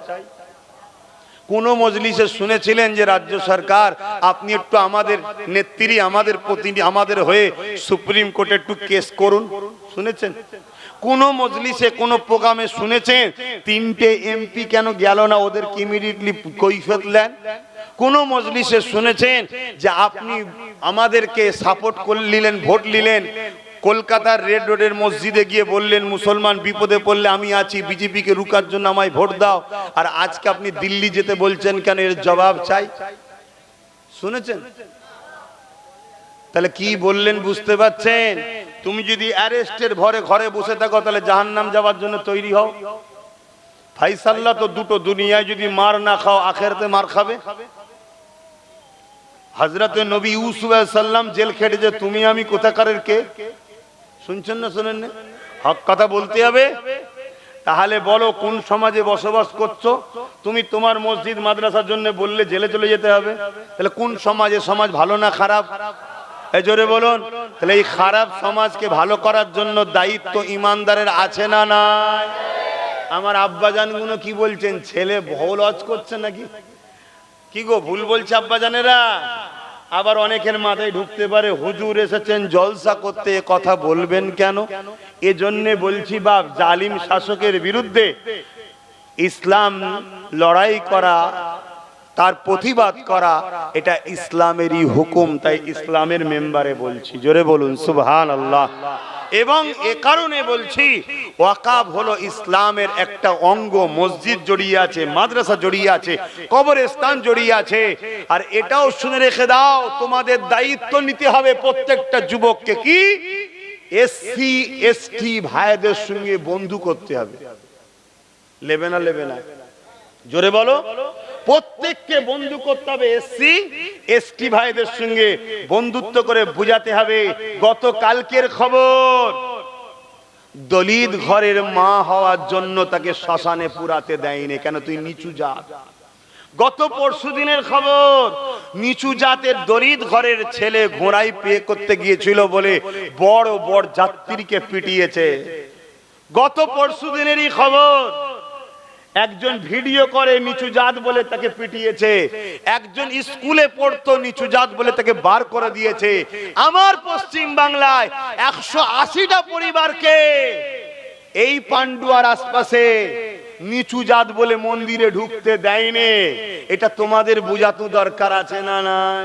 Speaker 1: কোন মজলিসে শুনেছিলেন যে রাজ্য সরকার আপনি একটু আমাদের নেত্রী, আমাদের প্রতিনিধি, আমাদের হয়ে সুপ্রিম কোর্টে একটু কেস করুন? শুনেছেন? কোন মজলিসে কোন প্রোগ্রামে শুনেছেন তিনটে এমপি কেন গেল না, ওদেরকে ইমিডিয়েটলি কৈফিয়ত দেন? কোন মজলিসে শুনেছেন যে আপনি আমাদেরকে সাপোর্ট করলেন, ভোট নিলেন, কলকাতার রেড রোডের মসজিদে গিয়ে বললেন মুসলমান বিপদে পড়লে আমি আছি, বিজেপিকে রুকার জন্য আমায় ভোট দাও, আর আজকে আপনি দিল্লি যেতে বলছেন কেন, এর জবাব চাই? শুনেছেন? তাহলে কি বললেন বুঝতে পারছেন? তুমি যদি অ্যারেস্টের ভরে ঘরে বসে থাকো তাহলে জাহান্নাম যাওয়ার জন্য তৈরি হও। ফাইসাল্লাহ তো দুটো, দুনিয়ায় যদি মার না খাও আখেরাতে মার খাবে। হযরতে নবী ইউসুফ আলাইহিস সালাম জেল খেটেছে, তুমি আমি কোথাকারের কে? শুনছেন না শোনেন না? হক কথা বলতে হবে। তাহলে বলো কোন সমাজে বসবাস করছো তুমি? তোমার মসজিদ মাদ্রাসার জন্য বললে জেলে চলে যেতে হবে। তাহলে কোন সমাজে? সমাজ ভালো না খারাপ? এই জোরে বলুন। তাহলে এই খারাপ সমাজকে ভালো করার জন্য দায়িত্ব ইমানদারের আছে না নাই? আমার আব্বাজানগুলো কি বলছেন, ছেলে ভুল হজ করছে নাকি? কি গো, ভুল বলছে আব্বাজানেরা? আবার অনেকের মাথায় ঢুকতে পারে হুজুর এসেছেন জলসা করতে, কথা বলবেন কেন? এজন্যে বলছি বাপ, জালিম শাসকের বিরুদ্ধে ইসলাম লড়াই করা, তার প্রতিবাদ করা, এটা ইসলামেরই হুকুম। তাই ইসলামের মেম্বারে বলছি, জোরে বলুন সুবহানাল্লাহ। এবং এ কারণে বলছি ওয়াকাফ হলো ইসলামের একটা অঙ্গ। মসজিদ জড়িয়ে আছে, মাদ্রাসা জড়িয়ে আছে, কবরস্থান জড়িয়ে আছে। আর এটাও শুনে রেখে দাও, তোমাদের দায়িত্ব নিতে হবে প্রত্যেকটা যুবককে, কি এসসি এসটি ভাইদের সঙ্গে বন্ধু করতে হবে। লেবে না লেবে না? জোরে বলো। প্রত্যেককে বন্ধু করতে হবে। এসসি এসটি ভাইদের সঙ্গে বন্ধুত্ব করে বুঝাতে হবে। গতকালকের খবর, দলিত ঘরের মা হওয়ার জন্য তাকে শ্মশানে পুরাতে দেয়নি, কেন? তুই নিচু জাত। গত পরশু দিনের খবর, নিচু জাতের দলিত ঘরের ছেলে ঘোড়ায় বিয়ে করতে গিয়েছিল বলে বড় বড় যাত্রীকে পিটিয়েছে। গত পরশু দিনেরই খবর, একজন ভিডিও করে নিচু জাত বলে তাকে পিটিয়েছে। একজন স্কুলে পড়তো, নিচু জাত বলে তাকে বার করে দিয়েছে। আমার পশ্চিম বাংলায় 180টা পরিবারকে এই পান্ডুয়ার আশপাশে নিচু জাত বলে মন্দিরে ঢুকতে দেয়নি। এটা তোমাদের বুঝাতে দরকার আছে না নাই?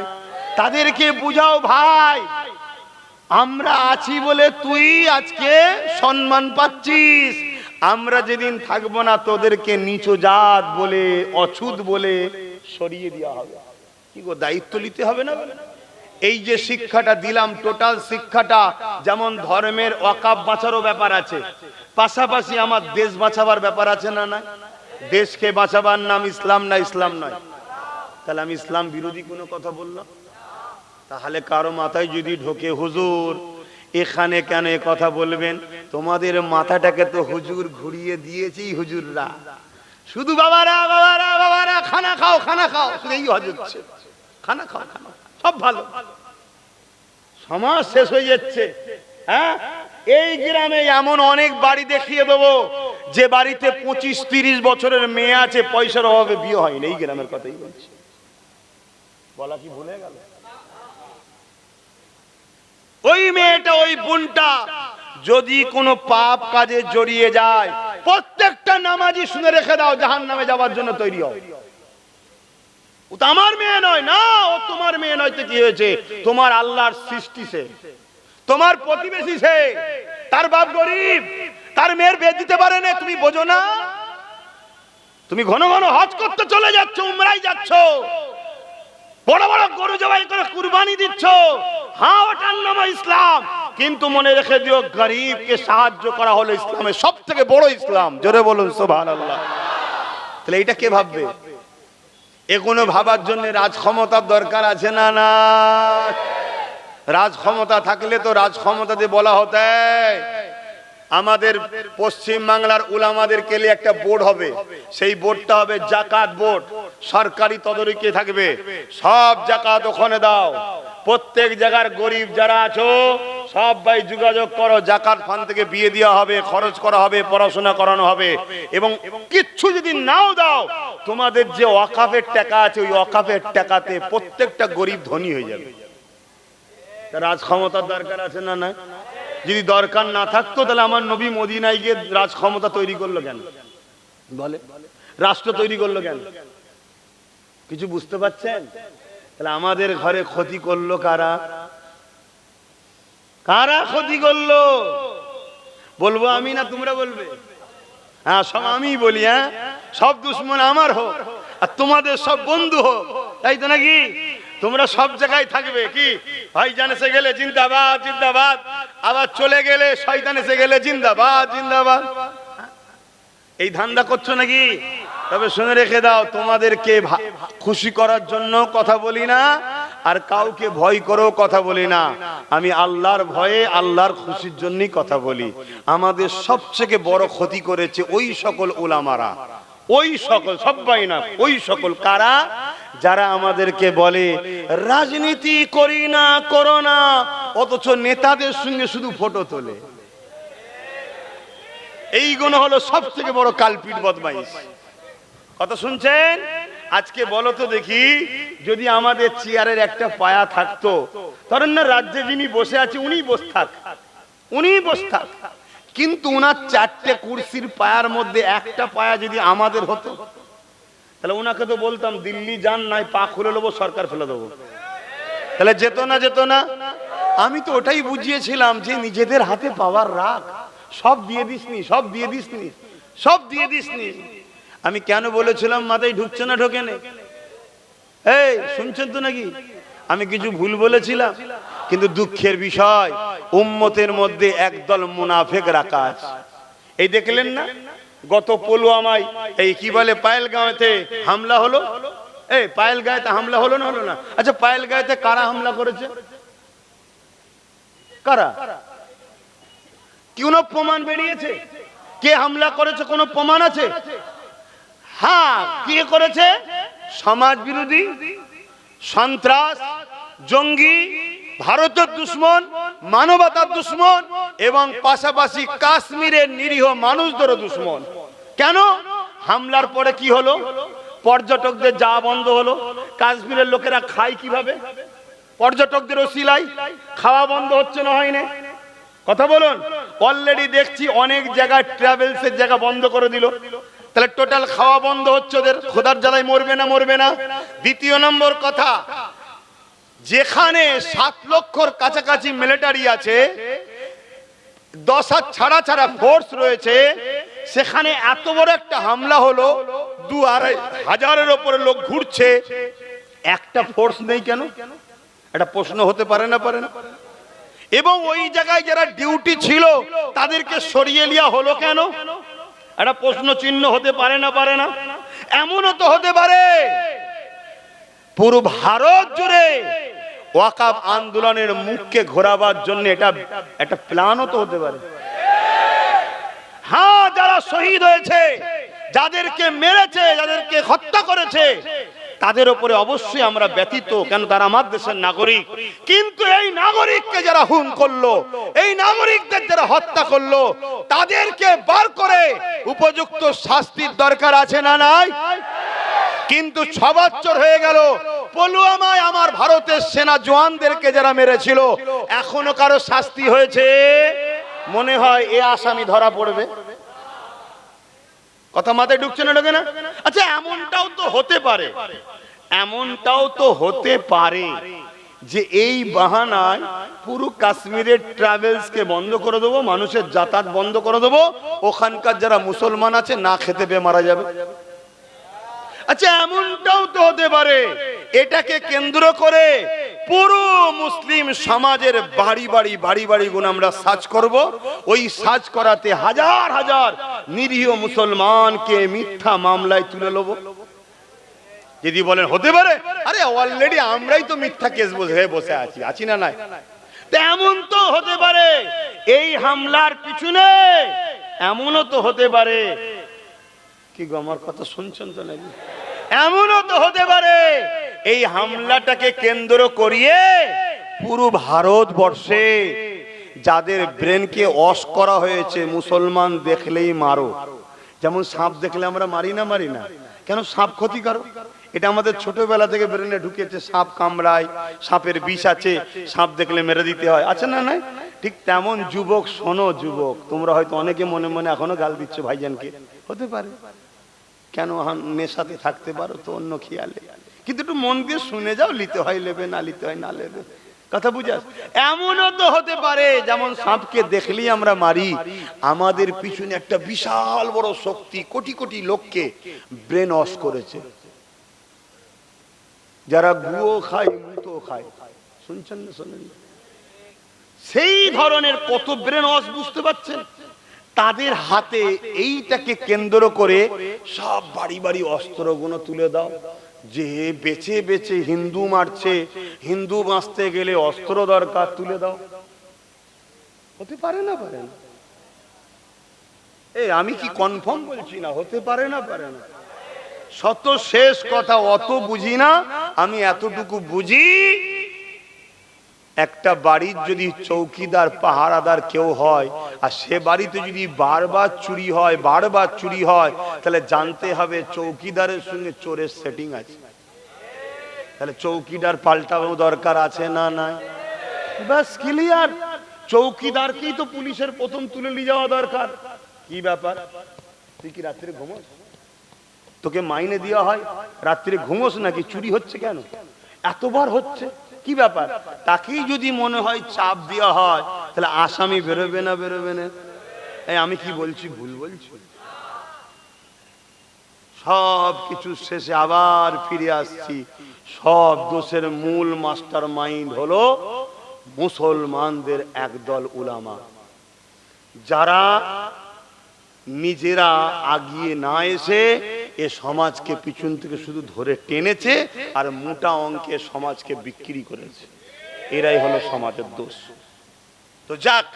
Speaker 1: তাদেরকে বুঝাও, ভাই আমরা আছি বলে তুই আজকে সম্মান পাচ্ছিস, আমরা যেদিন থাকবো না তোদেরকে নিচু জাত বলে, অছুত বলে সরিয়ে দেওয়া হবে। কি গো, দায়িত্ব নিতে হবে না? এই যে শিক্ষাটা দিলাম, টোটাল শিক্ষাটা, যেমন ধর্মের ওয়াকাফ বাঁচারও ব্যাপার আছে, পাশাপাশি আমার দেশ বাঁচাবার ব্যাপার আছে না না? দেশকে বাঁচাবার নাম ইসলাম না? ইসলাম নয়? তাহলে আমি ইসলাম বিরোধী কোনো কথা বললাম? তাহলে কারো মাথায় যদি ঢোকে, হুজুর এখানে কেন এ কথা বলবেন? তোমাদের মাথাটাকে তো হুজুর ঘুরিয়ে দিয়েছেই হুজুররা। শুধু বাবারা বাবারা বাবারা খানা খাও খানা খাও, শুধু এই হচ্ছে খানা খাও খানা, সব ভালো। সমাজ শেষ হয়ে যাচ্ছে। হ্যাঁ, এই গ্রামে এমন অনেক বাড়ি দেখিয়ে দেবো যে বাড়িতে 25-30 বছরের মেয়ে আছে, পয়সার অভাবে বিয়ে হয়নি। এই গ্রামের কথাই বলছি, বলা কি ভুলে গেল? ওই মেয়েটা, ওই বোনটা যদি কোনো পাপ কাজে জড়িয়ে যায়, প্রত্যেকটা নামাজি শুনে রেখে দাও, জাহান্নামে যাওয়ার জন্য তৈরি হও। ও তো আমার মেয়ে নয় না, ও তোমার মেয়ে নয় তো কি হয়েছে? তোমার আল্লাহর সৃষ্টি সে, তোমার প্রতিবেশী সে, তার বাপ গরিব, তার মেয়ের বিয়ে দিতে পারে না, তুমি বোঝো না? তুমি ঘন ঘন হজ করতে চলে যাচ্ছ, উমরায় যাচ্ছ, বড় বড় গরু জবাই করে কুরবানি দিচ্ছ, হ্যাঁ ওটার নাম ইসলাম, কিন্তু মনে রেখে দিও গরিবকে সাহায্য করা হলো ইসলামের সব থেকে বড় ইসলাম। জোরে বলুন সুবহানাল্লাহ। তাহলে এটা কে ভাববে? এগুলো ভাবার জন্য রাজক্ষমতার দরকার আছে না না? রাজক্ষমতা থাকলে তো রাজক্ষমতা দিয়ে বলা হতো, আমাদের পশ্চিম বাংলার উলামাদেরকে নিয়ে একটা বোর্ড হবে, সেই বোর্ডটা হবে জাকাত বোর্ড, সরকারি তদারকি থাকবে, সব জাকাত ওখানে দাও, প্রত্যেক জায়গার গরিব যারা আছো সব ভাই যোগাযোগ করো, জাকাত ফান্ড থেকে বিয়ে দেওয়া হবে, খরচ করা হবে, পড়াশোনা করানো হবে। এবং কিচ্ছু যদি নাও দাও, তোমাদের যে ওয়াকাফের টাকা আছে, ওই ওয়াকাফের টাকাতে প্রত্যেকটা গরিব ধনী হয়ে যাবে। রাজক্ষমতার দরকার আছে না না? যদি দরকার না থাকতো তাহলে আমার নবী মদিনায় গিয়ে রাজক্ষমতা তৈরি করলো কেন? বলে রাষ্ট্র তৈরি করলো কেন? কিছু বুঝতে পারছেন? তাহলে আমাদের ঘরে ক্ষতি করলো কারা? কারা ক্ষতি করলো? বলবো আমি না তোমরা বলবে? হ্যাঁ, সব আমি বলি। হ্যাঁ, সব দুশ্মন আমার হোক আর তোমাদের সব বন্ধু হোক, তাই তো নাকি? তোমরা সব জায়গায় থাকবে, কি ভাইজান এসে গেলে জিন্দাবাদ জিন্দাবাদ, আবার চলে গেলে শয়তান এসে গেলে জিন্দাবাদ জিন্দাবাদ। এই ধান্দা করছো নাকি? তবে শুনে রেখে দাও, তোমাদেরকে খুশি করার জন্য কথা বলি না, আর কাউকে ভয় করেও কথা বলি না। আমি আল্লাহর ভয়ে, আল্লাহর খুশির জন্যই কথা বলি। আমাদের সবচেয়ে বড় ক্ষতি করেছে ওই সকল উলামারা, ওই সকল, সবাই না, ওই সকল কারা? যারা আমাদেরকে বলে রাজনীতি করি না, করো না, অথচ নেতাদের সঙ্গে শুধু ফটো তোলে। এইগুলো হলো সব থেকে বড় কালপিট, বদমাইশ। কথা শুনছেন? আজকে বলো তো দেখি, যদি আমাদের চেয়ারের একটা পায়া থাকতো, ধরেন না রাজ্যে যিনি বসে আছে উনি বসে থাক, উনি বসে থাক, কিন্তু উনার 4টে কুরসির পায়ার মধ্যে একটা পায়া যদি আমাদের হতো, তাহলে উনাকে তো বলতাম দিল্লি যান, নাই পা খুলে নেবো, সরকার ফেলে দেবো। তাহলে যেত না? যেত না? আমি তো ওটাই বুঝিয়েছিলাম যে নিজেদের হাতে পাওয়ার রাখ, সব দিয়ে দিসনি, সব দিয়ে দিসনি, সব দিয়ে দিসনি। আমি কেন বলেছিলাম মাথায় ঢুকছে না? ঢোকে না? এই শুনছেন তো নাকি? আমি কিছু ভুল বলেছিলাম? কিন্তু দুঃখের বিষয়, উম্মতের মধ্যে একদল মুনাফিক রাখা আছে। এই দেখলেন না, গত পুলওয়ামায় এই কি বলে পায়েলগাঁওতে হামলা হলো, এই পায়েলগাঁওতে হামলা হলো না হলো না? আচ্ছা পায়েলগাঁওতে কারা হামলা করেছে? কারা? কোনো প্রমাণ বেরিয়েছে? কে হামলা করেছে কোনো প্রমাণ আছে? হ্যাঁ, কে করেছে? সমাজ বিরোধী, সন্ত্রাস, জঙ্গি, ভারতের দুশ্মন, মানবতার দুশ্মন এবং পাশাপাশি কাশ্মীরের নিরীহ মানুষদেরও দুশ্মন। কেন? হামলার পরে কি হলো? পর্যটকদের যাওয়া বন্ধ হলো। কাশ্মীরের লোকেরা খায় কিভাবে? পর্যটকদের ওসিলায় খাওয়া বন্ধ হচ্ছে না, হয় না? কথা বলুন। অলরেডি দেখছি অনেক জায়গায় ট্রাভেলসের জায়গা বন্ধ করে দিল। তাহলে টোটাল খাওয়া বন্ধ হচ্ছে, ওদের খোদার জ্বালায় মরবে না মরবে না? দ্বিতীয় নম্বর কথা, যেখানে 7 লক্ষর কাছাকাছি মিলিটারি আছে, 10,000 ছাড়া ছাড়া ফোর্স রয়েছে, সেখানে এত বড় একটা হামলা হলো, 2-2.5 হাজারের উপরে লোক ঘুরছে, একটা ফোর্স নেই কেন? এটা প্রশ্ন হতে পারে না পারে না? এবং ওই জায়গায় যারা ডিউটি ছিল তাদেরকে সরিয়ে নেওয়া হলো কেন? একটা প্রশ্ন চিহ্ন হতে পারে না পারে না? এমনও তো হতে পারে পুরো ভারত জুড়ে ওয়াকাফ আন্দোলনের মুখকে ঘোরাবার জন্য এটা একটা প্ল্যানও তো হতে পারে। হ্যাঁ, যারা শহীদ হয়েছে, যাদেরকে মেরেছে, যাদেরকে হত্যা করেছে, তাদের উপরে অবশ্যই আমরা ব্যথিত, কেন তারা আমার দেশের নাগরিক। কিন্তু এই নাগরিককে যারা খুন করলো, এই নাগরিকদের যারা হত্যা করলো, তাদেরকে বার করে উপযুক্ত শাস্তির দরকার আছে না নাই? কিন্তু 6 বছর হয়ে গেল, পুলওয়ামায় আমার ভারতের সেনা জওয়ানদেরকে যারা মেরেছিল, এখনো কারো শাস্তি হয়েছে? মনে হয় এ আসামি ধরা পড়বে। কথা মাথায় ঢুকছে না ঢোকে না? আচ্ছা এমনটাও তো হতে পারে, এমনটাও তো হতে পারে যে এই বাহানায় পুরো কাশ্মীরের ট্রাভেলসকে বন্ধ করে দেবো, মানুষের যাতায়াত বন্ধ করে দেবো, ওখানকার যারা মুসলমান আছে না খেতে পেয়ে মারা যাবে। আচ্ছা এমনটাও তো হতে পারে এটাকে কেন্দ্র করে পুরো মুসলিম সমাজের বাড়ি বাড়ি গুণ আমরা সার্চ করব, ওই সার্চ করাতে হাজার হাজার নিরীহ মুসলমানকে মিথ্যা মামলায় তুলে নেব। যদি বলেন হতে পারে, আরে অলরেডি আমরাই তো মিথ্যা কেস হয়ে বসে আছি না নাই? তেমন তো হতে পারে এই হামলার পিছনে, এমনও তো হতে পারে, কি গো আমার কথা শুনছেন তো নাকি? এমনও তো হতে পারে এই হামলাটাকে কেন্দ্র করিয়ে পুরো ভারতবর্ষে যাদের ব্রেনকে ওয়াশ করা হয়েছে, মুসলমান দেখলেই মারো, যেমন সাপ দেখলে আমরা মারি না? কেন? সাপ ক্ষতিকারক, এটা আমাদের ছোটবেলা থেকে ব্রেনে ঢুকেছে। সাপ কামড়ায়, সাপের বিষ আছে, সাপ দেখলে মেরে দিতে হয়, আছে না নাই? ঠিক তেমন যুবক, শোনো যুবক, তোমরা হয়তো অনেকে মনে মনে এখনো গাল দিচ্ছ ভাইজানকে, হতে পারে কেন নেশাতে থাকতে পারো তো অন্য খেয়ালে, কিন্তু একটু মন দিয়ে শুনে যাও, লিতে হয় লেবে, না লিতে হয় না লেবে, কথা বুঝাস? এমনও তো হতে পারে যেমন সাপকে দেখলেই আমরা মারি, আমাদের পিছনে একটা বিশাল বড় শক্তি কোটি কোটি লোককে ব্রেন ওয়াশ করেছে, যারা গুয়ো খায়, মুতো খায়, শুনছেন না শোনেন? সেই ধরনের কত ব্রেন ওয়াশ, বুঝতে পারছেন? তাদের হাতে এইটাকে কেন্দ্র করে সব বাড়ি অস্ত্রগুলো তুলে দাও, যে বেছে বেছে হিন্দু মারছে, হিন্দু বাঁচতে গেলে অস্ত্র দরকার, তুলে দাও। হতে পারে না পারে না? আমি কি কনফার্ম বলছি না, হতে পারে না পারে না? শত শেষ কথা, অত বুঝি না, আমি এতটুকু বুঝি, একটা বাড়ির যদি চৌকিদার পাহারাদার কেউ হয়, আর সে বাড়িতে যদি বারবার চুরি হয়, তাহলে জানতে হবে চৌকিদারের সঙ্গে চোরের সেটিং আছে। তাহলে চৌকিদার পাল্টানো দরকার আছে না নাই? বাস ক্লিয়ার। চৌকিদারকেই তো পুলিশের প্রথম তুলে নিয়ে যাওয়া দরকার। কি ব্যাপার, তুই কি রাত্রে ঘুমোস? তোকে মাইনে দেওয়া হয়, রাত্রে ঘুমোস নাকি? চুরি হচ্ছে কেন? এতবার হচ্ছে, কি ব্যাপার? তাকেই যদি মনে হয় চাপ দেওয়া হয়, তাহলে আসামি বেরোবে না? আমি কি বলছি, ভুল বলছি? সব কিছু শেষে আবার ফিরে আসছি, সব দোষের মূল মাস্টার মাইন্ড হলো মুসলমানদের একদল উলামা, যারা নিজেরা আগিয়ে না এসে এ সমাজকে পিছন থেকে শুধু ধরে টেনেছে আর মোটা অঙ্কে সমাজকে বিক্রি করেছে। এরাই হলো সমাজের দোষ। তো যাক,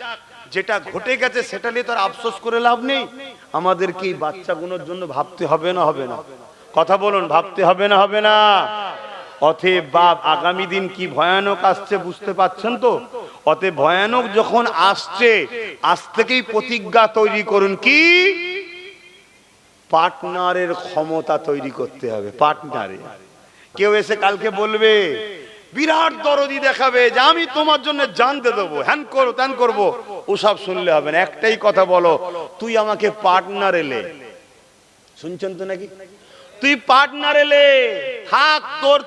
Speaker 1: যেটা ঘটে গেছে সেটা নিয়ে তো আর আফসোস করে লাভ নেই। আমাদেরকে এই বাচ্চাগুলোর জন্য ভাবতে হবে না হবে না? কথা বলুন, ভাবতে হবে না হবে না? অতএব বাপ, আগামী দিন কি ভয়ানক আসছে বুঝতে পাচ্ছেন তো? অতএব ভয়ানক যখন আসছে, আজ থেকেই প্রতিজ্ঞা তৈরি করুন। কি? পার্টনারের ক্ষমতা তৈরি করতে হবে। পার্টনারে কেউ এসে কালকে বলবে, বিরাট দরদি দেখাবে যে আমি তোমার জন্য জানতে দেবো, হ্যান করো ত্যান করবো, ওসব শুনলে হবে না। একটাই কথা বলো, তুই আমাকে পার্টনার এলে। শুনছেন তো নাকি? তুই পার্টনার এলে থাক, তোর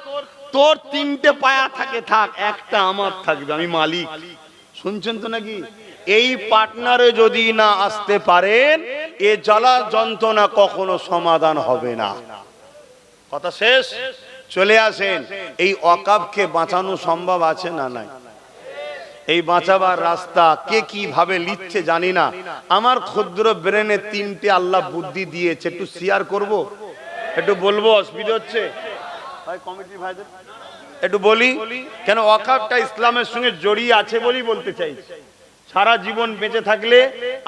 Speaker 1: তোর তিনটে পায়া থাকে থাক, একটা আমার থাকবে, আমি মালিক। শুনছেন তো নাকি? এই পার্টনারে যদি না আসতে পারেন, এ জ্বালা যন্ত্রণা কখনো সমাধান হবে না। কথা শেষ। চলে আসেন, এই ওয়াকফকে বাঁচানো সম্ভব আছে না নাই? এই বাঁচাবার রাস্তা কে কিভাবে লিখছে জানি না। আমার ক্ষুদ্র ব্রেনে তিনটে আল্লাহ বুদ্ধি দিয়েছে, একটু শেয়ার করব, একটু বলবো, অসুবিধা হচ্ছে ভাই কমিটির ভাইদের? একটু বলি কেন, ওয়াকফটা ইসলামের সঙ্গে জড়িয়ে আছে বলেই বলতে চাই। সারা জীবন বেঁচে থাকলে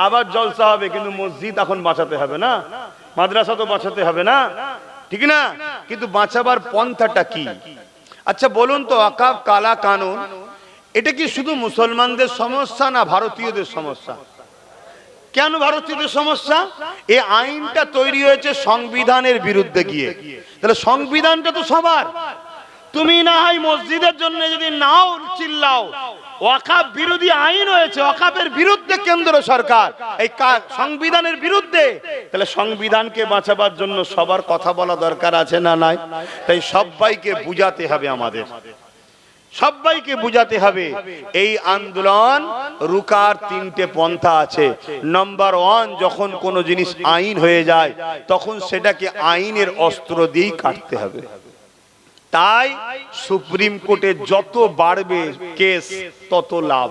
Speaker 1: আবার জলসা হবে, কিন্তু মসজিদ এখন বাঁচাতে হবে না, মাদ্রাসা তো বাঁচাতে হবে না, ঠিক না? কিন্তু বাঁচাবার পন্থাটা কি? আচ্ছা বলুন তো, ওয়াকফ কালা কানুন এটা কি শুধু মুসলমানদের সমস্যা না ভারতীয়দের সমস্যা? কেন ভারতীয়দের সমস্যা? এই আইনটা তৈরি হয়েছে সংবিধানের বিরুদ্ধে গিয়ে। তাহলে সংবিধানটা তো সবার। তুমি না হয় মসজিদের জন্য যদি নাও চিল্লাও, ওয়াকফ বিরোধী আইন হয়েছে, ওয়াকফের বিরুদ্ধে কেন্দ্র সরকার, এই সংবিধানের বিরুদ্ধে। তাহলে সংবিধানকে বাঁচাবার জন্য সবার কথা বলা দরকার আছে না নাই? তাই সবাইকে বুঝাতে হবে, আমাদের সবাইকে বুঝাতে হবে। এই আন্দোলন রুকার তিনটে পন্থা আছে। নাম্বার 1, যখন কোনো জিনিস আইন হয়ে যায় তখন সেটাকে আইনের অস্ত্র দিয়েই কাটতে হবে। তাই সুপ্রিম কোর্টে যত বাড়বে কেস তত লাভ।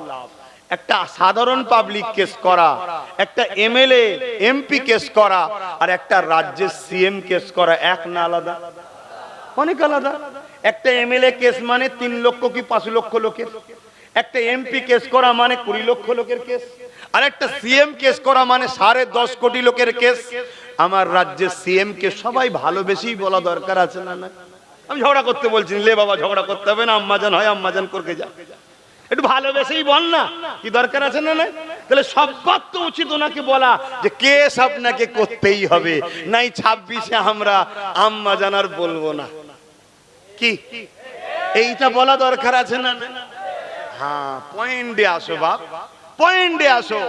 Speaker 1: একটা সাধারণ পাবলিক কেস করা, একটা এমএলএ এমপি কেস করা, আর একটা রাজ্যের সিএম কেস করা এক না আলাদা? অনেক আলাদা। একটা এমএলএ কেস মানে 3 লক্ষ কি 5 লক্ষ লোকের, একটা এমপি কেস করা মানে 20 লক্ষ লোকের কেস, আর একটা সিএম কেস করা মানে 10.5 কোটি লোকের কেস। আমার রাজ্যের সিএম কে সবাই ভালোবেসেই বলা দরকার আছে না না? আমি ঝগড়া করতে বলছি, লে বাবা ঝগড়া করতে হবে না, আম্মাজান হয় আম্মাজান করকে যা, একটু ভালোবেসেই বল না, কি দরকার আছে না না? তাহলে সবার তো উচিত ওনাকে বলা যে কেস আপনাকে করতেই হবে, নাই 26-এ আমরা আম্মাজান আর বলবো না, কি এইটা বলা দরকার আছে না? হ্যাঁ, পয়েন্টে আসো বাপ, পয়েন্টে আসো।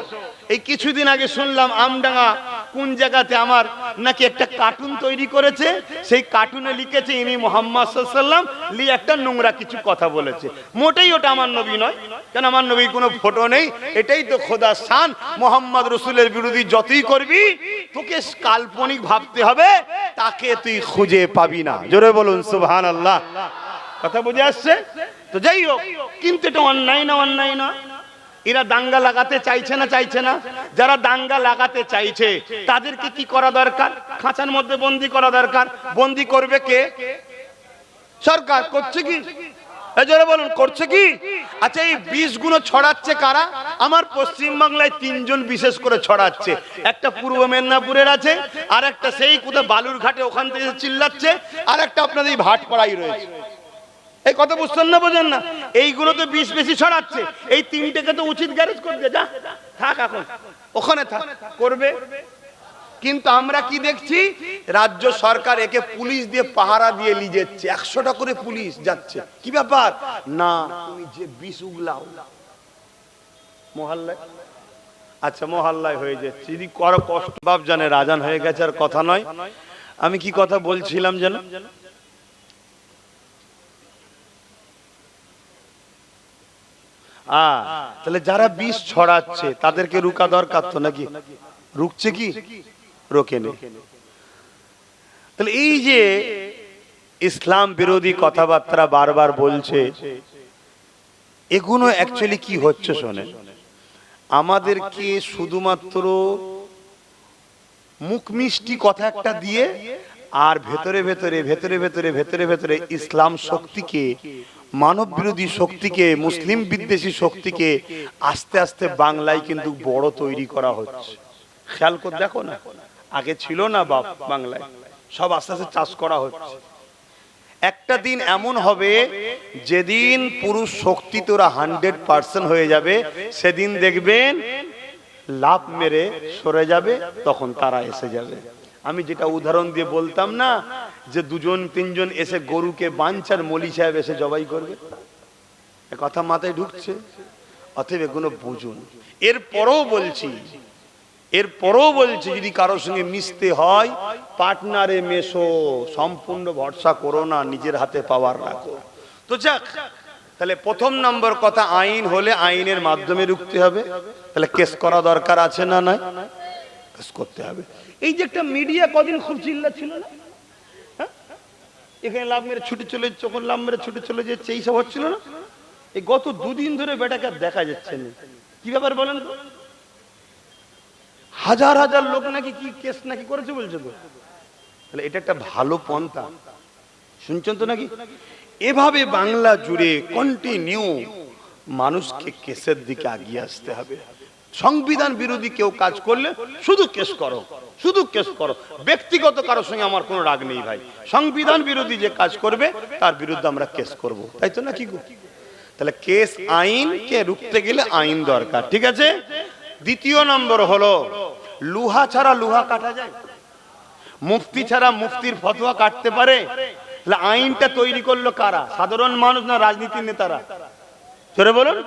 Speaker 1: এই কিছুদিন আগে শুনলাম আমডাঙ্গা কোন জায়গাতে আমার নাকি একটা কার্টুন তৈরি করেছে, সেই কার্টুনে লিখেছে ইনি মুহাম্মদ সাল্লাল্লাহু আলাইহি ওয়াসাল্লাম, লি একটা নোংরা কিছু কথা বলেছে। মোটেই ওটা আমার নবী নয়, কেন আমার নবীর কোনো ফটো নেই। এটাই তো খোদার শান, মুহাম্মদ রাসূলের বিরোধী যতই করবি তোকে কাল্পনিক ভাবতে হবে, তাকে তুই খুঁজে পাবি না। জোরে বলুন সুবহানাল্লাহ। কথা বুঝে আসছে তো? যাই হোক, কিন্তু এটা অন্যায় না, অন্যায় না। এরা দাঙ্গা লাগাতে চাইছে না, চাইছে না? যারা দাঙ্গা লাগাতে চাইছে তাদেরকে কি করা দরকার? খাঁচার মধ্যে বন্দি করা দরকার। বন্দি করবে কে? সরকার। করছে কি? জোরে বলুন, করছে কি? আচ্ছা, এই বিষগুলো ছড়াচ্ছে কারা? আমার পশ্চিম বাংলায় 3 জন বিশেষ করে ছড়াচ্ছে। একটা পূর্ব মেদিনীপুরের আছে, আর একটা সেই কোথাও বালুরঘাটে ওখান থেকে চিল্লাচ্ছে, আর একটা আপনাদের এই ভাটপাড়াই রয়েছে। এই কথা বুঝছেন না, বোঝেন না? এইগুলো তো বিষ বেশি ছড়াচ্ছে। এই 3টেকে তো উচিত গ্যারেজ করবে, যা থাক এখন ওখানে থাক, করবে। কিন্তু আমরা কি দেখছি, রাজ্য সরকার একে পুলিশ দিয়ে পাহারা দিয়ে নিয়ে যাচ্ছে, 100টা করে পুলিশ যাচ্ছে। কি ব্যাপার? না, তুমি যে বিষ উগলাও মহল্লায়, আচ্ছা মহল্লায় হয়ে যাচ্ছে, যদি কারো কষ্ট বাপ জানে, রাজান হয়ে গেছে আর কথা নয়। আমি কি কথা বলছিলাম যেন? তাহলে যারা বিষ ছড়াচ্ছে তাদেরকে রুকা দরকার তো নাকি? রুকছে কি? রোকেনি। তাহলে এই যে ইসলাম বিরোধী কথাবার্তা বারবার বলছে, এগুলো অ্যাকচুয়ালি কি হচ্ছে শোনেন। আমাদেরকে শুধুমাত্র মুখ মিষ্টি কথা একটা দিয়ে আর ভেতরে ভেতরে ভেতরে ভেতরে ভেতরে ভেতরে ইসলাম শক্তিকে, মানব বিরোধী শক্তিকে, মুসলিম বিদ্বেষী শক্তিকে আস্তে আস্তে বাংলায় কিন্তু বড় তৈরি করা হচ্ছে। খেয়াল করে দেখো না, আগে ছিল না বাপ বাংলায়, সব আস্তে আস্তে চাষ করা হচ্ছে। একটা দিন এমন হবে যেদিন পুরুষ শক্তি তোরা 100% হয়ে যাবে, সেদিন দেখবেন লাভ মেরে সরে যাবে, তখন তারা এসে যাবে। আমি যেটা উদাহরণ দিয়ে বলতাম না, যে দুজন তিনজন এসে গরুকে বাঞ্চার মলি সাহেব এসে জবাই করবে, কথা মাথায় ঢুকছে? অতএব এগুলো বুঝুন। এরপরও বলছি যদি কারোর সঙ্গে মিশতে হয় পার্টনারে মেশো, সম্পূর্ণ ভরসা করো না, নিজের হাতে পাওয়ার রাখো। তো যাক, তাহলে প্রথম নম্বর কথা, আইন হলে আইনের মাধ্যমে রুখতে হবে। তাহলে কেস করা দরকার আছে না? নাই, কেস করতে হবে। এই যে একটা মিডিয়া কদিন খুব চিল্লা ছিল না, এখানে লাভ মেরে ছুটে চলে, যখন লাভ মেরে ছুটে চলে যাচ্ছে, এইসব হচ্ছিল না? এই গত দুদিন ধরে বেটাকে দেখা যাচ্ছে না, কি ব্যাপার বলেন তো? হাজার হাজার লোক নাকি কি কেস নাকি করেছে বলছে তো। তাহলে এটা একটা ভালো পন্থা, শুনছেন তো নাকি? এভাবে বাংলা জুড়ে কন্টিনিউ মানুষকে কেসের দিকে এগিয়ে আসতে হবে। সংবিধান বিরোধী কেউ কাজ করলে শুধু কেস করো, শুধু কেস করো। ব্যক্তিগত কারোর সঙ্গে আমার কোনো রাগ নেই ভাই, সংবিধান বিরোধী যে কাজ করবে তার বিরুদ্ধে আমরা কেস করব, তাই তো নাকি? তাহলে কেস, আইনকে রুখতে গেলে আইন দরকার, ঠিক আছে? দ্বিতীয় নম্বর হলো, লুহা ছাড়া লুহা কাটা যায়? মুফতি ছাড়া মুফতির ফতোয়া কাটতে পারে? তাহলে আইনটা তৈরি করলো কারা? সাধারণ মানুষ না রাজনীতির নেতারা? জোরে বলুন।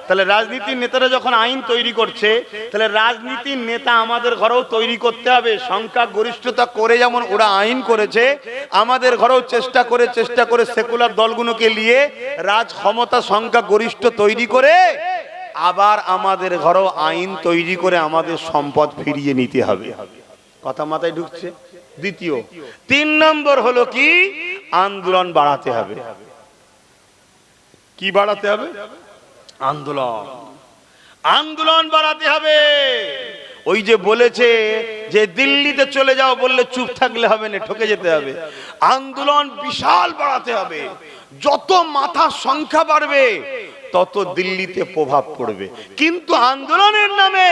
Speaker 1: তাহলে রাজনীতির নেতারা যখন আইন তৈরি করছে, তাহলে রাজনীতির নেতা আমাদের ঘরেও তৈরি করতে হবে। সংখ্যা গরিষ্ঠতা করে যেমন ওরা আইন করেছে, আমাদের ঘরেও চেষ্টা করে সেকুলার দলগুলোকে নিয়ে রাজ ক্ষমতা সংখ্যা গরিষ্ঠ তৈরি করে আবার আমাদের ঘরেও আইন তৈরি করে আমাদের সম্পদ ফিরিয়ে নিতে হবে। কথা মাথায় ঢুকছে? দ্বিতীয়। তিন নম্বর হলো কি? আন্দোলন বাড়াতে হবে। কি বাড়াতে হবে? আন্দোলন, আন্দোলন বাড়াতে হবে। ওই যে বলেছে যে দিল্লিতে চলে যাও, বললে চুপ থাকলে হবে না, ঠকে যেতে হবে। আন্দোলন বিশাল বাড়াতে হবে। যত মাথার সংখ্যা বাড়বে তত দিল্লিতে প্রভাব পড়বে। কিন্তু আন্দোলনের নামে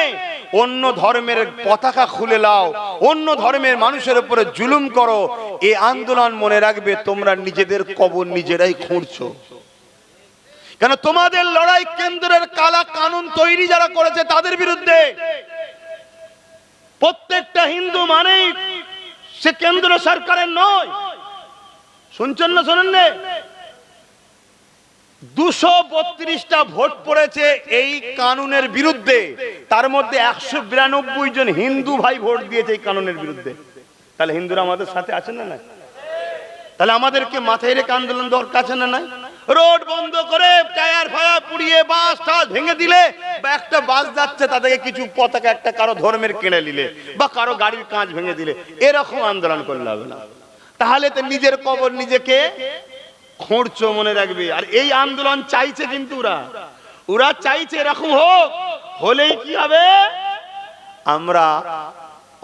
Speaker 1: অন্য ধর্মের পতাকা খুলে লাও, অন্য ধর্মের মানুষের উপরে জুলুম করো, এই আন্দোলন মনে রাখবে তোমরা নিজেদের কবর নিজেরাই খুঁড়ছো। কেন? তোমাদের লড়াই কেন্দ্রের কালা কানুন তৈরি যারা করেছে তাদের বিরুদ্ধে। প্রত্যেকটা হিন্দু মানেই সে কেন্দ্র সরকারের নয়। শুনছেন না? শোনেন না? 232টা ভোট পড়েছে এই কানুনের বিরুদ্ধে, তার মধ্যে 192 জন হিন্দু ভাই ভোট দিয়েছে এই কানুনের বিরুদ্ধে। তাহলে হিন্দুরা আমাদের সাথে আছে না? নাই। তাহলে আমাদেরকে মাথায় রেখে আন্দোলন দরকার আছে না? নাই। রোড বন্ধ করে টায়ার ফায়ার পুড়িয়ে বাস টাস ভেঙে দিলে, বা একটা বাস যাচ্ছে তাদেরকে কিছু পতাকা একটা কারো ধর্মের কিনে নিলে, বা কারো গাড়ির কাঁচ ভেঙে দিলে, এরকম আন্দোলন করলে হবে না। তাহলে তো নিজের কবর নিজেকে খুঁড়ছো, মনে রাখবে। আর এই আন্দোলন চাইছে, কিন্তু ওরা চাইছে এরকম হোক। হলেই কি হবে? আমরা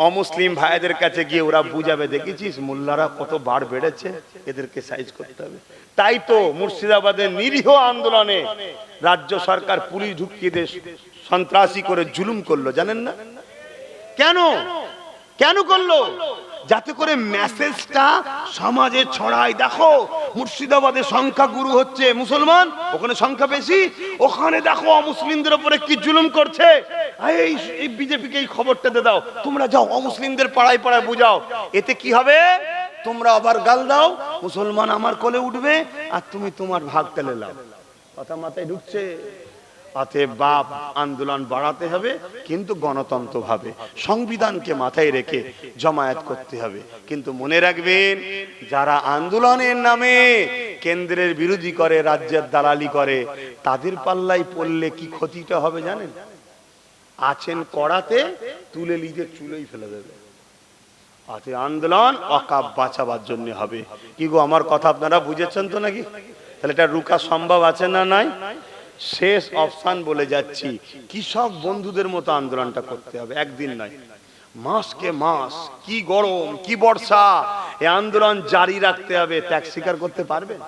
Speaker 1: অমুসলিম ভাইদের কাছে গিয়ে ওরা বুঝাবে, দেখেছিস মোল্লারা কত বার বেড়েছে, এদেরকে সাইজ করতে হবে। তাই তো মুর্শিদাবাদের নিরীহ আন্দোলনে রাজ্য সরকার পুলিশ ঢুকিয়ে দিয়ে সন্ত্রাসী করে জুলুম করলো, জানেন না? কেন? কেন করলো? যাতে করে মেসেজটা সমাজে ছড়ায়। দেখো মুর্শিদাবাদে সংখ্যা গুরু হচ্ছে মুসলমান, ওখানে সংখ্যা বেশি, ওখানে দেখো অমুসলিমদের উপরে কি জুলুম করছে, এই বিজেপিকে এই খবরটা দিয়ে দাও, তোমরা যাও অমুসলিমদের পাড়ায় পাড়ায় বুঝাও। এতে কি হবে? তোমরা আবার গাল দাও, মুসলমান আমার কোলে উঠবে আর তুমি তোমার ভাগ টেলে নাও। কথা মাথায় ঢুকছে? অতএব বাপ আন্দোলন বাড়াতে হবে, কিন্তু গণতন্ত্র ভাবে, সংবিধানকে মাথায় রেখে জমায়েত করতে হবে। কিন্তু মনে রাখবেন, যারা আন্দোলনের নামে কেন্দ্রের বিরোধী করে, রাজ্যের দালালি করে, তাদের পাল্লায় পড়লে কি ক্ষতিটা হবে জানেন? আছেন কড়াতে, তুলে লিজে চুলেই ফেলে দেবে। অতএব আন্দোলন অকাপ বাঁচাবার জন্য হবে। কি গো, আমার কথা আপনারা বুঝেছেন তো নাকি? তাহলে এটা রুকা সম্ভব আছে না? নাই। শেষ অপশন বলে যাচ্ছি, কৃষক বন্ধুদের মতো আন্দোলনটা করতে হবে, একদিন নয়। মাসকে মাস, কি গরম কি বর্ষা, এই আন্দোলন জারি রাখতে হবে। ত্যাগ স্বীকার করতে পারবেন?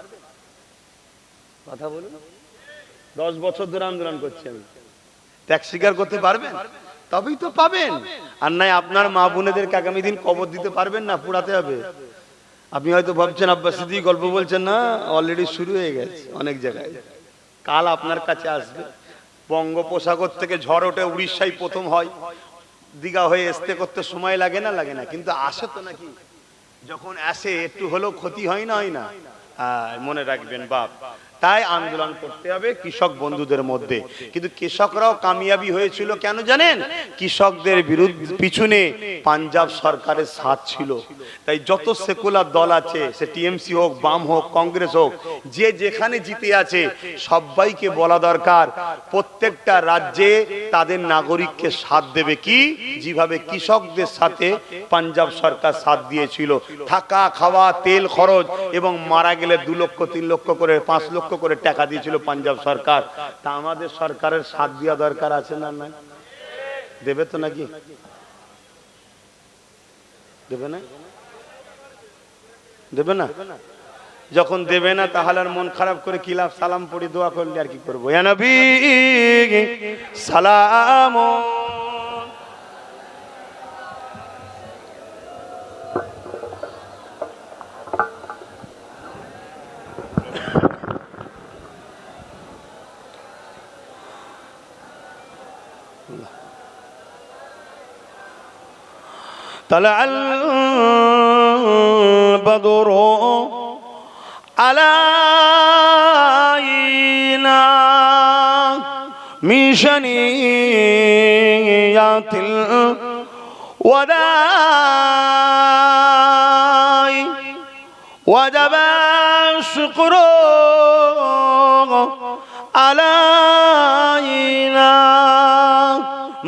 Speaker 1: কথা বলুন। 10 বছর ধরে আন্দোলন করছেন, ত্যাগ স্বীকার করতে পারবেন? তবেই তো পাবেন। আর নাই আপনার মা বোনেদেরকে আগামী দিন কবর দিতে পারবেন না, পুরাতে হবে। আপনি হয়তো ভাবছেন আব্বাস সিদ্দিকী গল্প বলছেন, না, অলরেডি শুরু হয়ে গেছে অনেক জায়গায়। কাল আপনার কাছে আসবে। বঙ্গোপসাগর থেকে ঝড় ওঠে, উড়িষ্যায় প্রথম হয়, দীঘা হয়ে আসতে করতে সময় লাগে না? লাগে না, কিন্তু আসে তো নাকি? যখন আসে একটু হলেও ক্ষতি হয় না? হয় না? মনে রাখবেন বাপ। তাই আন্দোলন করতে হবে কৃষক বন্ধুদের মধ্যে। কিন্তু কৃষকরাও কামিয়াবি হয়েছিল কেন জানেন? কৃষকদের বিরুদ্ধে পিছনে পাঞ্জাব সরকারের সাথ ছিল। তাই যত সেকুলার দল আছে, সে টিএমসি হোক, বাম হোক, কংগ্রেস হোক, যে যেখানে জিতে আছে সবাইকে বলা দরকার প্রত্যেকটা রাজ্যে তাদের নাগরিককে সাথ দেবে। কি যেভাবে কৃষকদের সাথে পাঞ্জাব সরকার সাথ দিয়েছিল, থাকা খাওয়া তেল খরচ এবং মারা গেলে 2 লক্ষ 3 লক্ষ করে 5 লক্ষ করে টাকা দিয়েছিল পাঞ্জাব সরকার। তা আমাদের সরকারের সাথ দেওয়া দরকার আছে না? না দেবে তো নাকি? দেবে না? দেবে না? যখন দেবে না তাহলে আর মন খারাপ করে কি লাভ? সালাম পড়ি দোয়া করলে আর কি করবো? ইয়া নবী সালাম। طلع البدر علينا من شنيات الوداع وجب الشكر علينا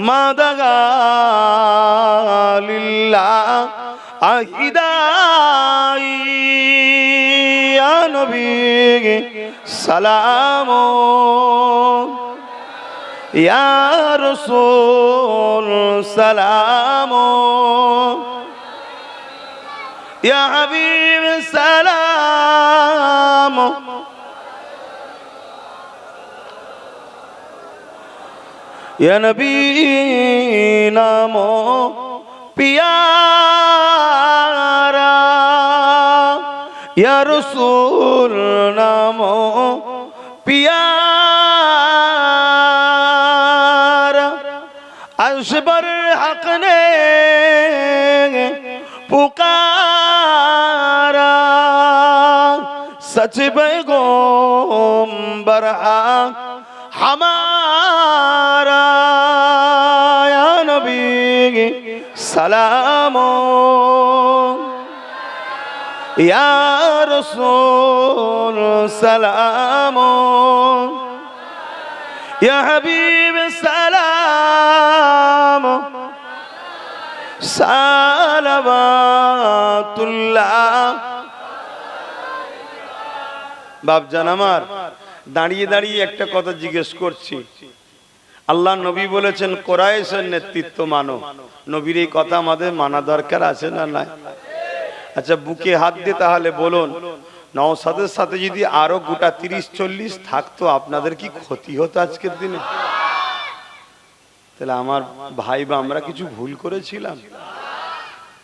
Speaker 1: ما دعا لله أهداي يا نبي سلام يا رسول سلام يا حبيب سلام يا نبي نامو प्यारा या रसूल नामो प्यारा अशबर हक ने पुकारा सच पैगंबर हमारा या नबी सलाम या रसूल सलाम या हबीब सलाम सालवातुल्लाह। বাপজান আমার, দাঁড়িয়ে দাঁড়িয়ে একটা কথা জিজ্ঞেস করছি। আল্লাহ নবী বলেছেন কুরাইশের নেতৃত্ব মানো। নবীর এই কথা আমাদের মানা দরকার আছে না নাই? আচ্ছা বুকে হাত দিয়ে তাহলে বলুন, নওশাদের সাথে যদি আরো গোটা 30-40 থাকতো আপনাদের কি ক্ষতি হতো আজকের দিনে? তাহলে আমার ভাই বা আমরা কিছু ভুল করেছিলাম?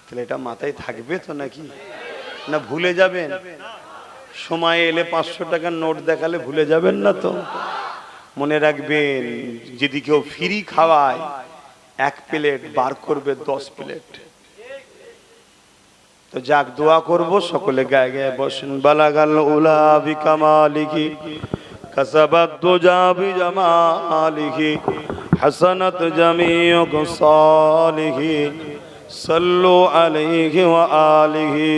Speaker 1: তাহলে এটা মাথায় থাকবে তো নাকি? না ভুলে যাবেন? সময় এলে 500 টাকার নোট দেখালে ভুলে যাবেন না তো? মনে রাখবেন, যদি কেউ ফ্রি খাওয়ায় 1 প্লেট বার করবে 10 প্লেট। তো যাক দোয়া করব, সকলে গায়ে গায়ে বসেন। বালাগাল উলা বিকামালিহি কাসাবাত দুজা বিজামালিহি হাসানাত জামিউ সালিহি সাল্লু আলাইহি ওয়া আলিহি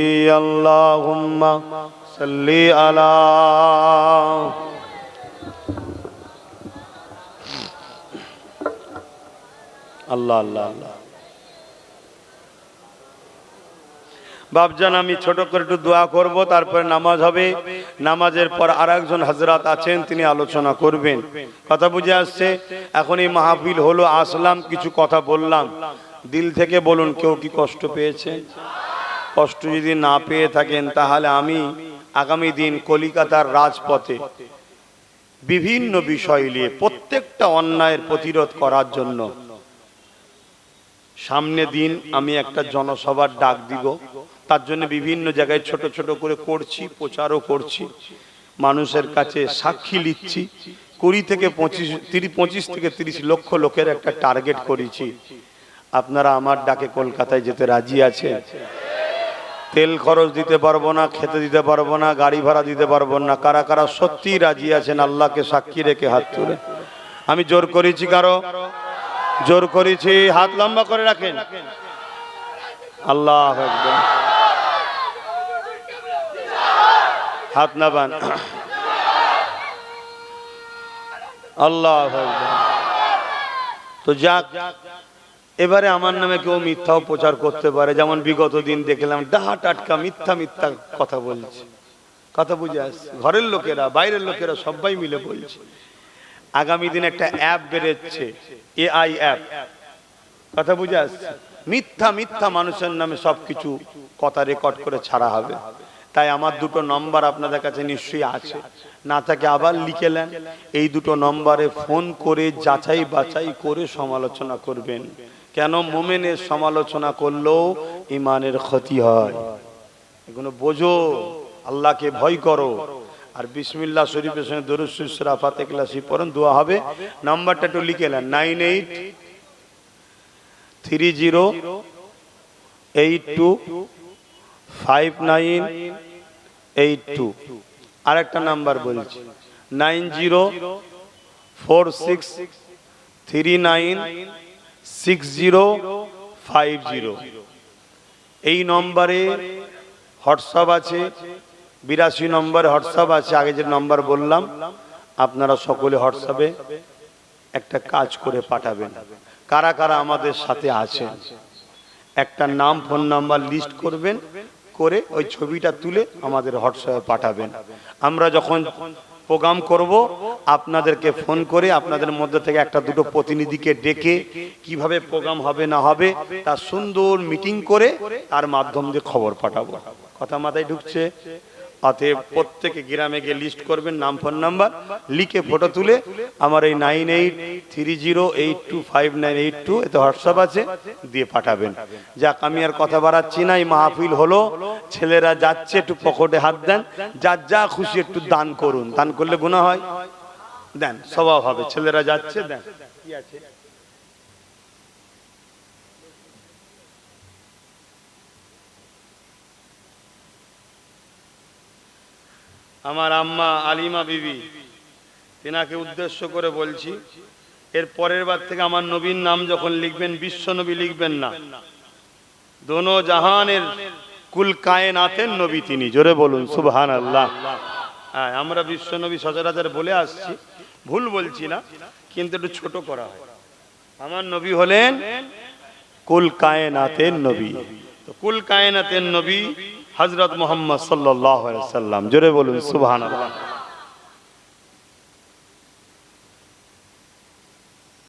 Speaker 1: আল্লাহুম্মা সাল্লি আলা। আল্লাহ আল্লাহ আল্লাহ। বাপজান আমি ছোট করে একটু দোয়া করব, তারপরে নামাজ হবে। নামাজের পর আরেকজন হযরত আছেন, তিনি আলোচনা করবেন। কথা বুঝে আসছে? এখন এই মাহফিল হলো, আসলাম, কিছু কথা বললাম। দিল থেকে বলুন, কেউ কি কষ্ট পেয়েছে? কষ্ট যদি না পেয়ে থাকেন তাহলে আমি আগামী দিন কলিকাতার রাজপথে বিভিন্ন বিষয় নিয়ে প্রত্যেকটা অন্যায়ের প্রতিরোধ করার জন্য সামনে দিন আমি একটা জনসভার ডাক দিব। তার জন্য বিভিন্ন জায়গায় ছোট ছোট করে করছি, প্রচারও করছি, মানুষের কাছে সাক্ষী লিখছি। 25 থেকে 30 লক্ষ লোকের একটা টার্গেট করেছি। আপনারা আমার ডাকে কলকাতায় যেতে রাজি আছে? তেল খরচ দিতে পারবো না, খেতে দিতে পারবো না, গাড়ি ভাড়া দিতে পারবো না। কারা কারা সত্যি রাজি আছেন আল্লাহকে সাক্ষী রেখে হাত তুলে? আমি জোর করেছি কারো? জোর করেছি? হাত লম্বা করে রাখেন। আল্লাহু আকবার। হাত নাবান। আল্লাহু আকবার। তো যাক, এবারে আমার নামে কেউ মিথ্যাও প্রচার করতে পারে, যেমন বিগত দিন দেখলাম ডাহা টাটকা মিথ্যা মিথ্যা কথা বলছে। কথা বুঝে আসছে? ঘরের লোকেরা বাইরের লোকেরা সবাই মিলে বলছে। আগামী দিন একটা অ্যাপ বেরোচ্ছে, এআই অ্যাপ। কথা বুঝে আসছে? মিথ্যা মিথ্যা মানুষের নামে সবকিছু কথা রেকর্ড করে ছাড়া হবে। তাই আমার দুটো নম্বর আপনাদের কাছে নিশ্চয়ই আছে, না থাকে আবার লিখে নেন। এই দুটো নম্বরে ফোন করে যাচাই বাছাই করে সমালোচনা করবেন। কেন? মোমেনের সমালোচনা করলেও ইমানের ক্ষতি হয়। এগুলো বোঝো, আল্লাহকে ভয় করো। আর বিসমিল্লাহ শরীফের সঙ্গে দরুদ শরীফ সূরা ফাতিহা ইখলাসি পড়ুন, দোয়া হবে। নাম্বারটা একটু লিখে নেন, 9830825982। আরেকটা নাম্বার বলছি, 9046396050। এই নম্বরে হোয়াটসঅ্যাপ আছে, 82 নম্বরে হোয়াটসঅ্যাপ আছে। আগে যে নম্বর বললাম, আপনারা সকলে হোয়াটসঅ্যাপে একটা কাজ করে পাঠাবেন। কারা কারা আমাদের সাথে আছেন একটা নাম ফোন নাম্বার লিস্ট করবেন, করে ওই ছবিটা তুলে আমাদের হোয়াটসঅ্যাপে পাঠাবেন। আমরা যখন প্রোগ্রাম করব আপনাদেরকে ফোন করে আপনাদের মধ্যে থেকে একটা দুটো প্রতিনিধিকে ডেকে কিভাবে প্রোগ্রাম হবে না হবে তার সুন্দর মিটিং করে তার মাধ্যম দিয়ে খবর পাঠাবো। কথা মাথায় ঢুকছে? অতএব প্রত্যেকে গ্রামে গিয়ে লিস্ট করবেন, নাম ফোন নাম্বার লিখে ফটো তুলে আমার এই 9830825982 এতে হোয়াটসঅ্যাপ আছে, দিয়ে পাঠাবেন। যাক, আমি আর কথা বাড়াচ্ছি না। এই মাহফিল হলো, ছেলেরা যাচ্ছে, একটু পকেটে হাত দেন, যার যা খুশি একটু দান করুন। দান করলে গুনাহ হয়? দেন, স্বভাব হবে। ছেলেরা যাচ্ছে, দেন। কি আছে? আমার আম্মা আলিমা বিবি, তেনাকে উদ্দেশ্য করে বলছি, এর পরের বার থেকে আমার নবীর নাম যখন লিখবেন বিশ্ব নবী লিখবেন না, দোনো জাহানের কুল কায়নাতের নবী তিনি। জোরে বলুন সুবহানাল্লাহ। হ্যাঁ, আমরা বিশ্ব নবী সচরাচর বলে আসছি, ভুল বলছি না, কিন্তু একটু ছোট করা হয়। আমার নবী হলেন কুল কায়নাতের নবী। তো কুল কায়নাতের নবী হযরত মুহাম্মদ সাল্লাল্লাহু আলাইহি ওয়াসাল্লাম। জোরে বলুন সুবহানাল্লাহ।